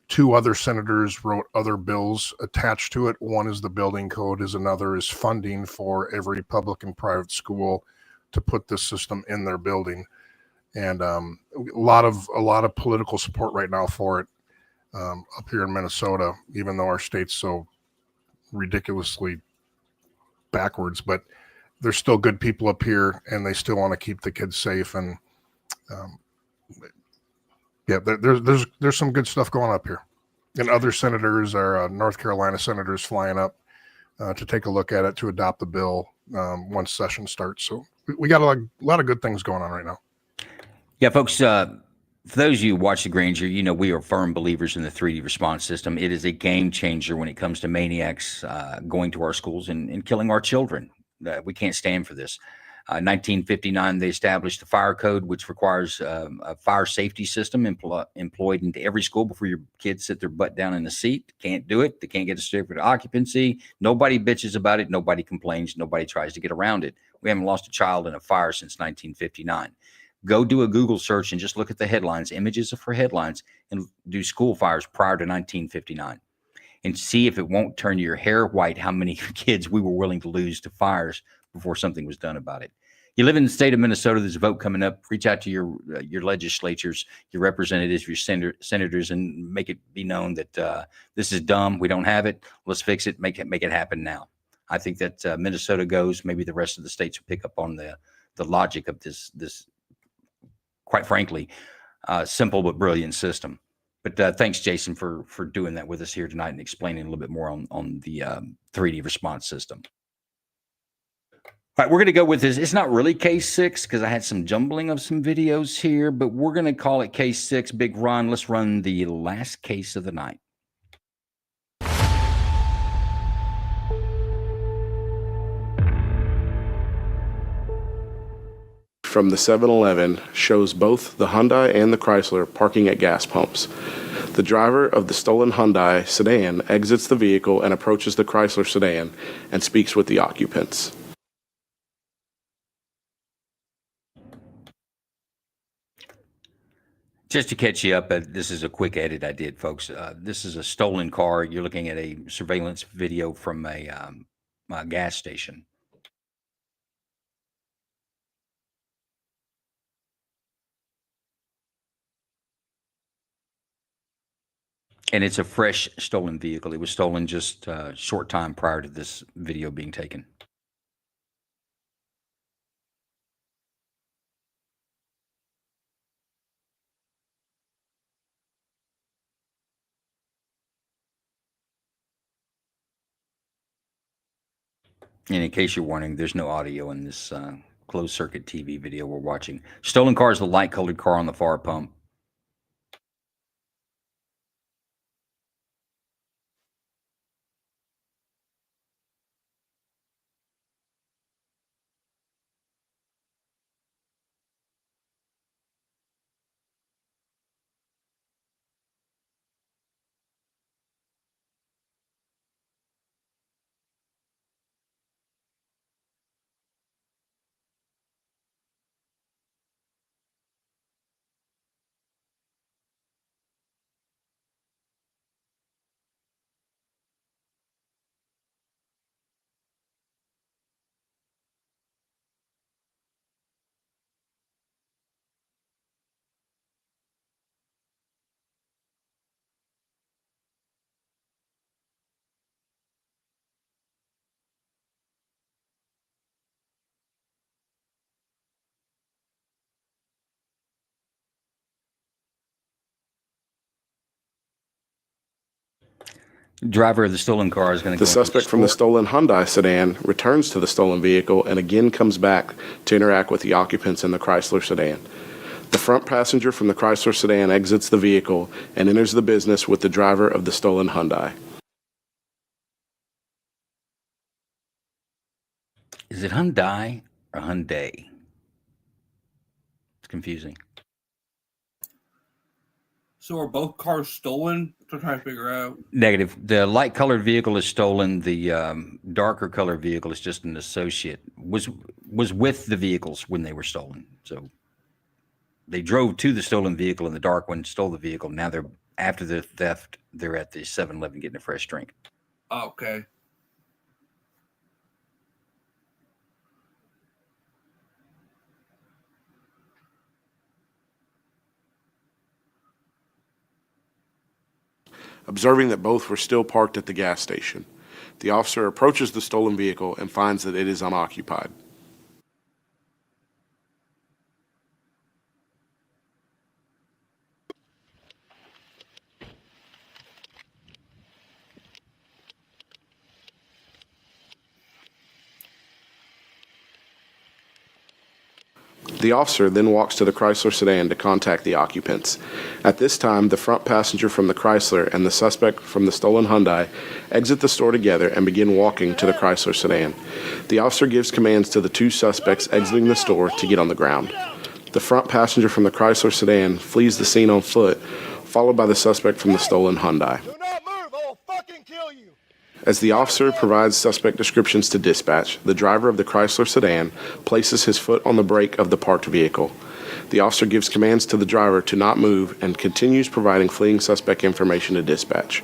2 other senators wrote other bills attached to it. One is the building code, another is funding for every public and private school to put this system in their building. And a lot of political support right now for it up here in Minnesota, even though our state's so ridiculously backwards, but there's still good people up here and they still want to keep the kids safe. And there's some good stuff going up here. And other senators are North Carolina senators flying up to take a look at it, to adopt the bill once session starts. So we got a lot of good things going on right now. Yeah, folks, for those of you who watch the Granger, we are firm believers in the 3D response system. It is a game changer when it comes to maniacs going to our schools and killing our children. We can't stand for this. 1959, they established the fire code, which requires a fire safety system employed into every school before your kids sit their butt down in the seat. Can't do it. They can't get a certificate of occupancy. Nobody bitches about it. Nobody complains. Nobody tries to get around it. We haven't lost a child in a fire since 1959. Go do a Google search and just look at the headlines, images for headlines, and do school fires prior to 1959. And see if it won't turn your hair white how many kids we were willing to lose to fires before something was done about it. You live in the state of Minnesota, there's a vote coming up. Reach out to your legislatures, your representatives, your senators, and make it be known that this is dumb. We don't have it. Let's fix it. Make it happen now. I think that Minnesota goes. Maybe the rest of the states will pick up on the logic of this quite frankly, simple but brilliant system. But thanks, Jason, for doing that with us here tonight and explaining a little bit more on the 3D response system. All right, we're going to go with this. It's not really case 6 because I had some jumbling of some videos here, but we're going to call it case 6. Big Ron, let's run the last case of the night. from the 7-Eleven shows both the Hyundai and the Chrysler parking at gas pumps. The driver of the stolen Hyundai sedan exits the vehicle and approaches the Chrysler sedan and speaks with the occupants. Just to catch you up, this is a quick edit I did, folks. This is a stolen car. You're looking at a surveillance video from a gas station. And it's a fresh stolen vehicle. It was stolen just a short time prior to this video being taken. And in case you're wondering, there's no audio in this closed circuit TV video we're watching. Stolen car is the light colored car on the far pump. Driver of the stolen car is going to The suspect from the stolen Hyundai sedan returns to the stolen vehicle and again comes back to interact with the occupants in the Chrysler sedan. The front passenger from the Chrysler sedan exits the vehicle and enters the business with the driver of the stolen Hyundai. Is it Hyundai or Hyundai? It's confusing. So are both cars stolen? I'm trying to figure out. Negative. The light colored vehicle is stolen. The darker colored vehicle is just an associate. Was with the vehicles when they were stolen. So they drove to the stolen vehicle in the dark one, stole the vehicle. Now they're after the theft. They're at the 7-Eleven getting a fresh drink. Okay. Observing that both were still parked at the gas station, the officer approaches the stolen vehicle and finds that it is unoccupied. The officer then walks to the Chrysler sedan to contact the occupants. At this time, the front passenger from the Chrysler and the suspect from the stolen Hyundai exit the store together and begin walking to the Chrysler sedan. The officer gives commands to the two suspects exiting the store to get on the ground. The front passenger from the Chrysler sedan flees the scene on foot, followed by the suspect from the stolen Hyundai. As the officer provides suspect descriptions to dispatch, the driver of the Chrysler sedan places his foot on the brake of the parked vehicle. The officer gives commands to the driver to not move and continues providing fleeing suspect information to dispatch.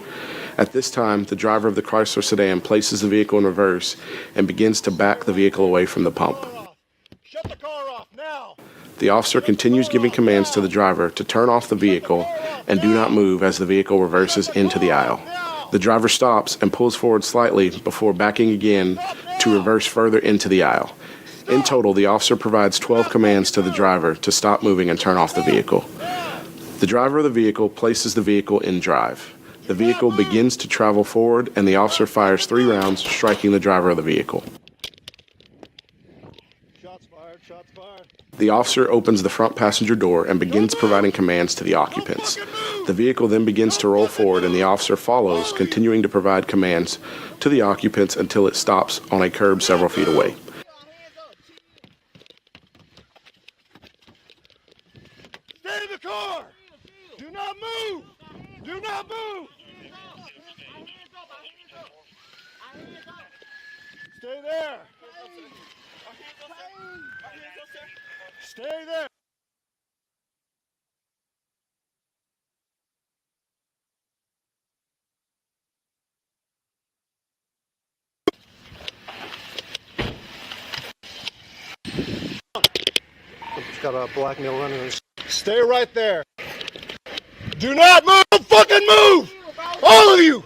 At this time, the driver of the Chrysler sedan places the vehicle in reverse and begins to back the vehicle away from the pump. The officer continues giving commands to the driver to turn off the vehicle and do not move as the vehicle reverses into the aisle. The driver stops and pulls forward slightly before backing again to reverse further into the aisle. In total, the officer provides 12 commands to the driver to stop moving and turn off the vehicle. The driver of the vehicle places the vehicle in drive. The vehicle begins to travel forward and the officer fires 3 rounds, striking the driver of the vehicle. The officer opens the front passenger door and begins providing commands to the occupants. The vehicle then begins to roll forward and the officer follows, continuing to provide commands to the occupants until it stops on a curb several feet away. Stay in the car. Do not move. Do not move. Stay there. Stay there. He's got a black male running. Stay right there. Do not move. Fucking move. All of you.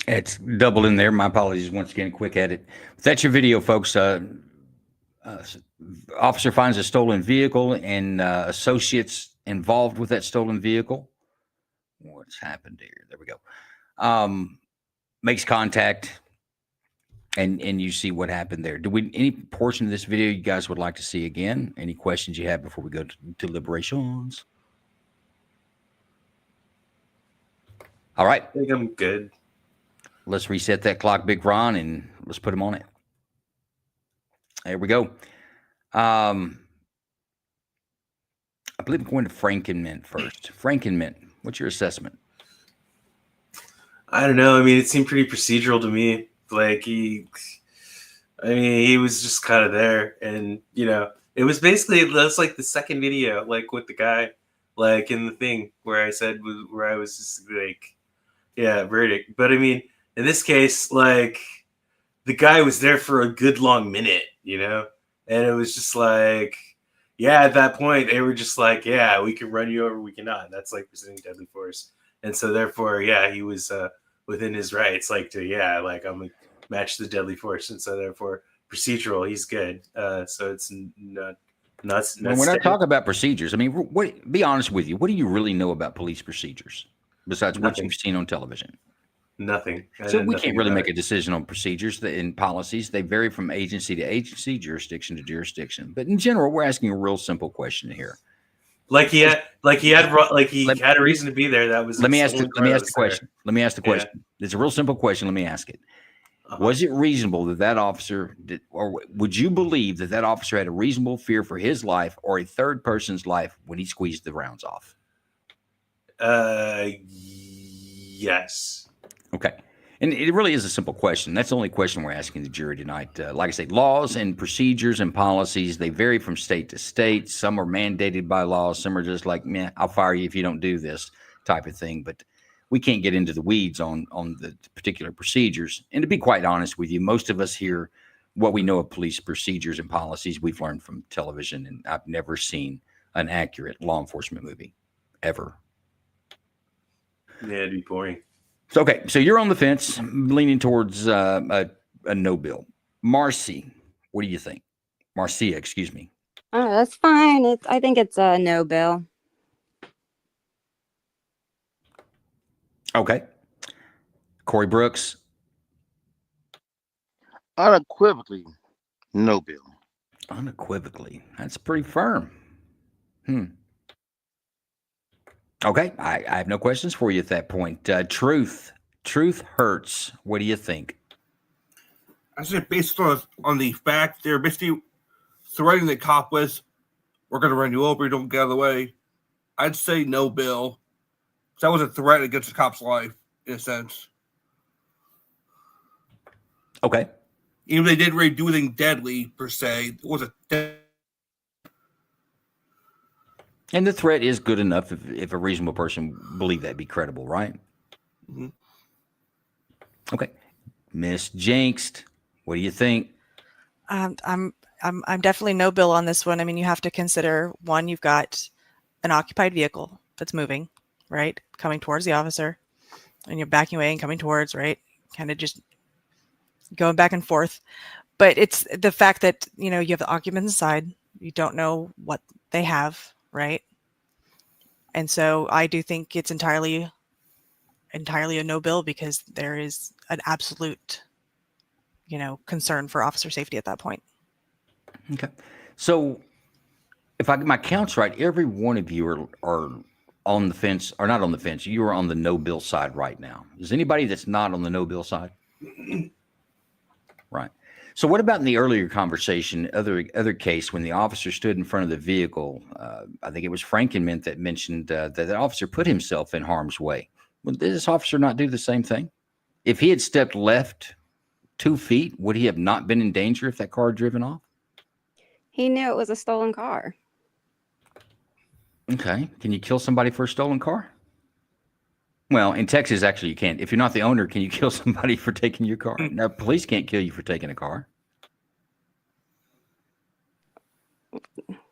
It's double in there. My apologies once again. Quick edit. That's your video, folks. Officer finds a stolen vehicle and associates involved with that stolen vehicle. What's happened here? There we go. Makes contact, and you see what happened there. Do we any portion of this video you guys would like to see again? Any questions you have before we go to deliberations? All right. I think I'm good. Let's reset that clock, Big Ron, and let's put him on it. There we go. I believe I'm going to Frankenmint first. Frankenmint, what's your assessment? I don't know. I mean, it seemed pretty procedural to me. Like he was just kind of there, and it was basically that's like the second video, like with the guy, like in the thing where I said where I was just like, yeah, verdict. But I mean, in this case, like the guy was there for a good long minute, and it was just like, yeah, at that point they were just like, yeah, we can run you over, we cannot. That's like presenting deadly force, and so therefore, yeah, he was within his rights, like to, yeah, like I'm gonna match the deadly force, and so therefore procedural, he's good. So it's not. When we're not talking about procedures, I mean, be honest with you. What do you really know about police procedures besides what you've seen on television? Nothing. So we can't really make a decision on procedures and policies. They vary from agency to agency, jurisdiction to jurisdiction. But in general, we're asking a real simple question here. He had a reason to be there. That was. Let me ask the question. Let me ask the question. Yeah. It's a real simple question. Let me ask it. Was it reasonable that officer did, or would you believe that officer had a reasonable fear for his life or a third person's life when he squeezed the rounds off? Yes. Okay. And it really is a simple question. That's the only question we're asking the jury tonight. Like I say, laws and procedures and policies, they vary from state to state. Some are mandated by law. Some are just like, man, I'll fire you if you don't do this type of thing. But we can't get into the weeds on the particular procedures. And to be quite honest with you, most of us here, what we know of police procedures and policies, we've learned from television. And I've never seen an accurate law enforcement movie, ever. Yeah, it'd be boring. So, okay, so you're on the fence, leaning towards a no bill. Marcy, what do you think? Marcia, excuse me. Oh, that's fine. I think it's a no bill. Okay. Corey Brooks. Unequivocally, no bill. Unequivocally. That's pretty firm. Okay, I have no questions for you at that point. Truth hurts. What do you think? I said based on the fact they're basically threatening the cop with, we're going to run you over, you don't get out of the way. I'd say no bill. That was a threat against the cop's life, in a sense. Okay. Even if they didn't really do anything deadly, per se, it was a And the threat is good enough if a reasonable person believe that be credible, right? Mm-hmm. Okay. Miss Jinxed, what do you think? I'm definitely no bill on this one. I mean, you have to consider, one, you've got an occupied vehicle that's moving, right? Coming towards the officer, and you're backing away and coming towards, right? Kind of just going back and forth. But it's the fact that, you have the occupants inside. You don't know what they have, right? And so I do think it's entirely a no bill because there is an absolute, concern for officer safety at that point. Okay. So if I get my counts right, every one of you are on the fence, or not on the fence. You are on the no bill side right now. Is anybody that's not on the no bill side? Right. So what about in the earlier conversation, other case when the officer stood in front of the vehicle? I think it was Frankenmint that mentioned that the officer put himself in harm's way. Would this officer not do the same thing? If he had stepped left 2 feet, would he have not been in danger if that car had driven off? He knew it was a stolen car. Okay. Can you kill somebody for a stolen car? Well, in Texas, actually, you can't. If you're not the owner, can you kill somebody for taking your car? No, police can't kill you for taking a car.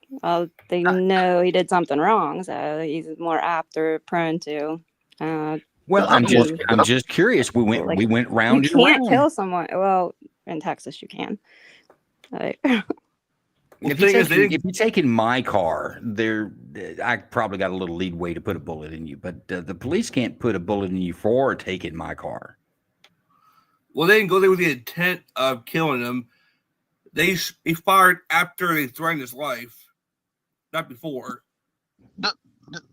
Well, they know he did something wrong, so he's more apt or prone to. Well, I'm just curious. We went round You and can't round. kill someone. Well, in Texas, you can. If you're taking my car, I probably got a little leadway to put a bullet in you, but the police can't put a bullet in you for taking my car. Well, they didn't go there with the intent of killing him. They fired after they threatened his life, not before.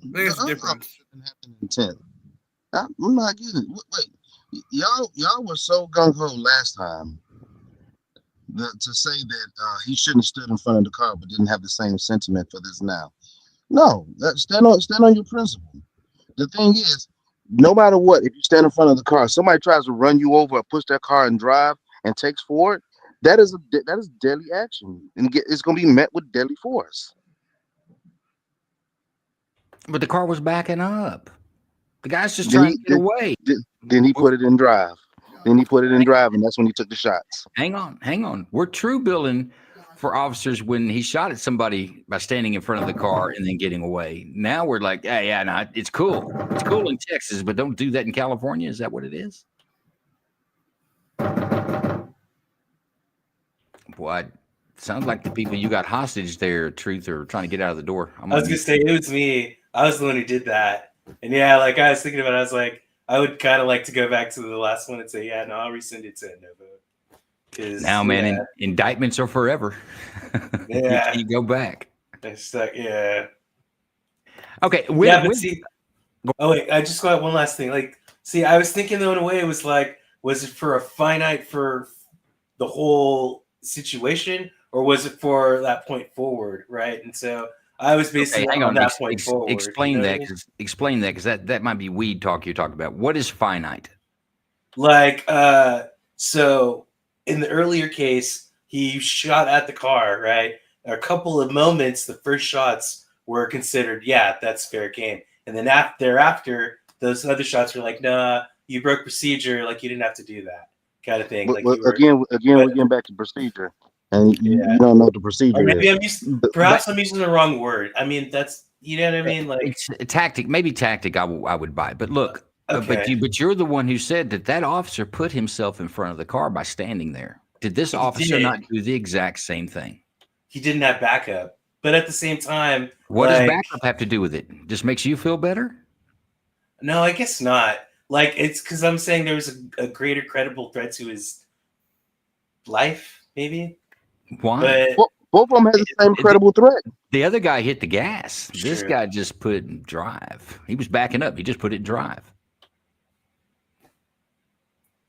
There's a difference. Intent. I'm not getting it. Wait, y'all were so gung ho last time to say that he shouldn't have stood in front of the car, but didn't have the same sentiment for this now. No, stand on your principle. The thing is, no matter what, if you stand in front of the car, somebody tries to run you over or push that car and drive and takes forward, that is deadly action, and it's going to be met with deadly force. But the car was backing up. The guy's just trying to get away. Then he put it in drive. And that's when he took the shots. Hang on. We're true billing for officers when he shot at somebody by standing in front of the car and then getting away. Now we're like, no, it's cool. It's cool in Texas, but don't do that in California. Is that what it is? Boy, it sounds like the people you got hostage there, Truth, are trying to get out of the door. I was gonna say it was me. I was the one who did that. And yeah, like I was thinking about it, I was like, I would kind of like to go back to the last one and say, yeah, no, I'll rescind it to no vote. Now, man, indictments are forever. Yeah. You go back. Yeah. Okay. I just got one last thing. Like, see, I was thinking though, in a way, it was like, was it for a finite for the whole situation, or was it for that point forward, right? And so I was basically on that point forward. Explain that, because that might be weed talk you're talking about. What is finite? Like, so in the earlier case, he shot at the car, right? A couple of moments, the first shots were considered, yeah, that's fair game. And then thereafter, those other shots were like, nah, you broke procedure, like you didn't have to do that, kind of thing. But again, we're getting back to procedure. And you don't know what the procedure or maybe is. I'm using the wrong word. I mean, that's, you know what I mean? Like, it's a tactic, maybe tactic I would buy. But look, okay. but you're the one who said that officer put himself in front of the car by standing there. Did this officer not do the exact same thing? He didn't have backup. But at the same time, what does backup have to do with it? Just makes you feel better? No, I guess not. Like, it's because I'm saying there was a greater credible threat to his life, maybe. Why? Both of them has the same credible threat. The other guy hit the gas. This guy just put it in drive. He was backing up. He just put it in drive.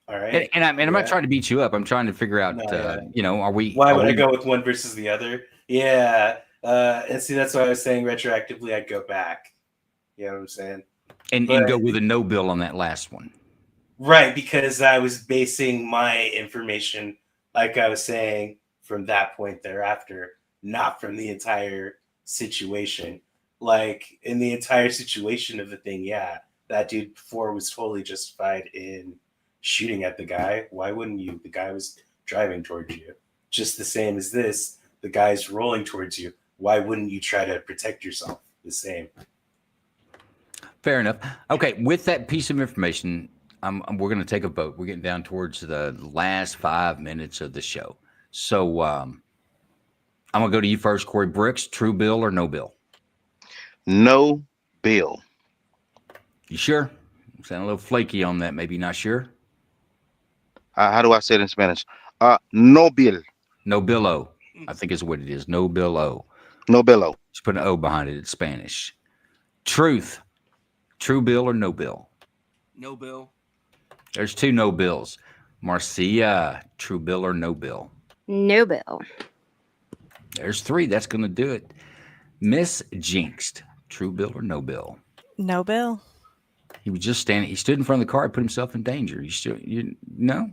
All right. And I'm not trying to beat you up. I'm trying to figure out, are we? Why would I go with one versus the other? Yeah. And see, that's why I was saying retroactively, I'd go back. You know what I'm saying? And go with a no bill on that last one. Right, because I was basing my information, like I was saying, from that point thereafter, not from the entire situation. Like, in the entire situation of the thing, yeah, that dude before was totally justified in shooting at the guy. Why wouldn't you? The guy was driving towards you. Just the same as this, the guy's rolling towards you. Why wouldn't you try to protect yourself? The same. Fair enough. Okay, with that piece of information, we're going to take a vote. We're getting down towards the last 5 minutes of the show. So I'm going to go to you first, Corey Brooks. True bill or no bill? No bill. You sure? Sound a little flaky on that. Maybe not sure. How do I say it in Spanish? No bill. No billo. I think is what it is. No billo. No billo. Just put an O behind it. It's Spanish. Truth. True bill or no bill? No bill. There's two no bills. Marcia, true bill or no bill? No bill. There's 3. That's going to do it. Miss Jinxed. True bill or no bill? No bill. He was just standing. He stood in front of the car. Put himself in danger. No?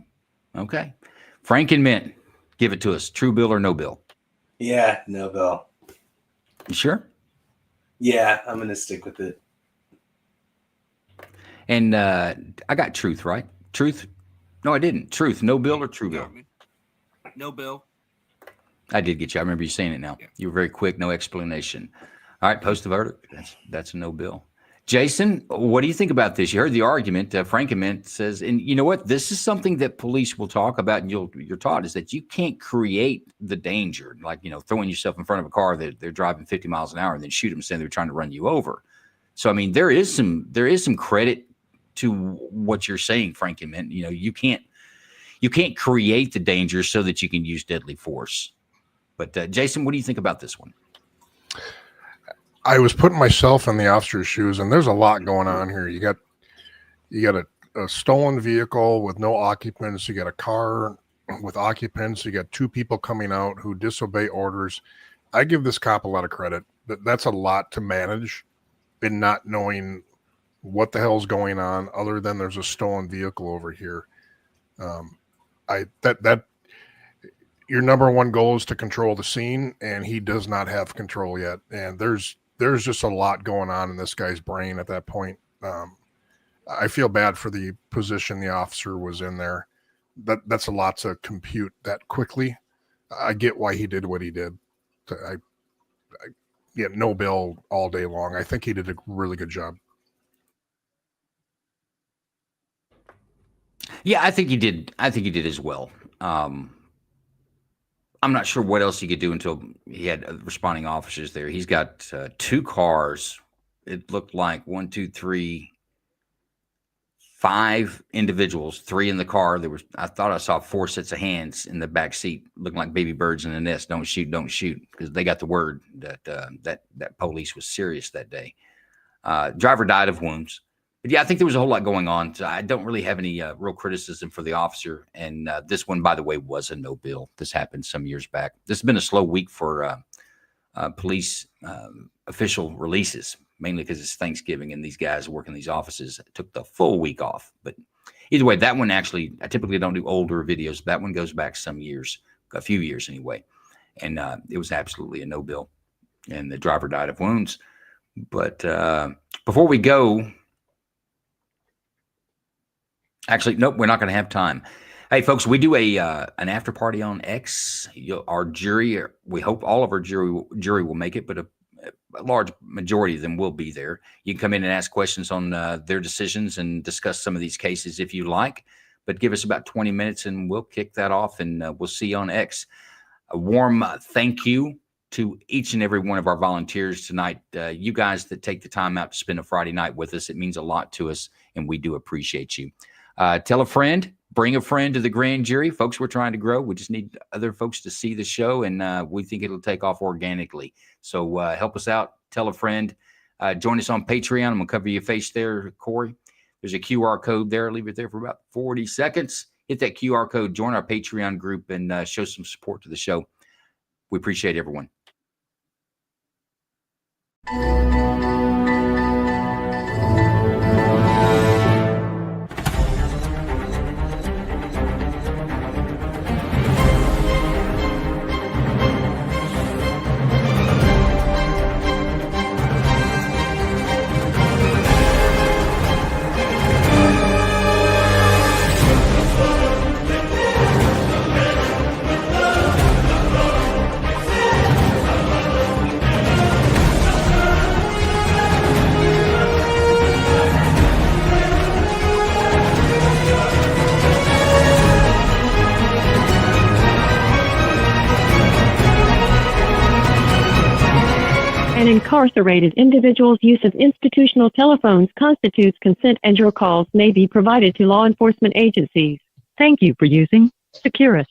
Okay. Frank and Mint, give it to us. True bill or no bill? Yeah, no bill. You sure? Yeah, I'm going to stick with it. And I got truth, right? Truth? No, I didn't. Truth. No bill or true bill? No bill. I did get you. I remember you saying it now. You were very quick. No explanation. All right. Post the verdict. That's a no bill. Jason, what do you think about this? You heard the argument. Frankenmint says, and you know what? This is something that police will talk about, and you're taught, is that you can't create the danger, like, throwing yourself in front of a car that they're driving 50 miles an hour and then shoot them saying they're trying to run you over. So, I mean, there is some credit to what you're saying, Frankenmint. You can't create the danger so that you can use deadly force. But Jason, what do you think about this one? I was putting myself in the officer's shoes, and there's a lot going on here. You got a stolen vehicle with no occupants. You got a car with occupants. You got 2 people coming out who disobey orders. I give this cop a lot of credit. That's a lot to manage in not knowing what the hell's going on, other than there's a stolen vehicle over here. Your number one goal is to control the scene, and he does not have control yet. And there's just a lot going on in this guy's brain at that point. I feel bad for the position the officer was in there. That's a lot to compute that quickly. I get why he did what he did. I get no bill all day long. I think he did a really good job. Yeah, I think he did. I think he did as well. I'm not sure what else he could do until he had responding officers there. He's got 2 cars. It looked like 1, 2, 3, 5 individuals, 3 in the car. I thought I saw 4 sets of hands in the back seat, looking like baby birds in a nest. Don't shoot, because they got the word that that police was serious that day. Driver died of wounds. But yeah, I think there was a whole lot going on. So I don't really have any real criticism for the officer. And this one, by the way, was a no bill. This happened some years back. This has been a slow week for police official releases, mainly because it's Thanksgiving and these guys work in these offices took the full week off. But either way, that one actually, I typically don't do older videos. That one goes back some years, a few years anyway. And it was absolutely a no bill. And the driver died of wounds. But before we go, actually, nope, we're not going to have time. Hey, folks, we do an after party on X. Our jury, we hope all of our jury will make it, but a large majority of them will be there. You can come in and ask questions on their decisions and discuss some of these cases if you like, but give us about 20 minutes and we'll kick that off, and we'll see you on X. A warm thank you to each and every one of our volunteers tonight. You guys that take the time out to spend a Friday night with us, it means a lot to us, and we do appreciate you. Tell a friend, bring a friend to the grand jury. Folks, we're trying to grow. We just need other folks to see the show, and we think it'll take off organically. So help us out. Tell a friend. Join us on Patreon. I'm going to cover your face there, Corey. There's a QR code there. Leave it there for about 40 seconds. Hit that QR code. Join our Patreon group and show some support to the show. We appreciate everyone. An incarcerated individual's use of institutional telephones constitutes consent, and your calls may be provided to law enforcement agencies. Thank you for using Securus.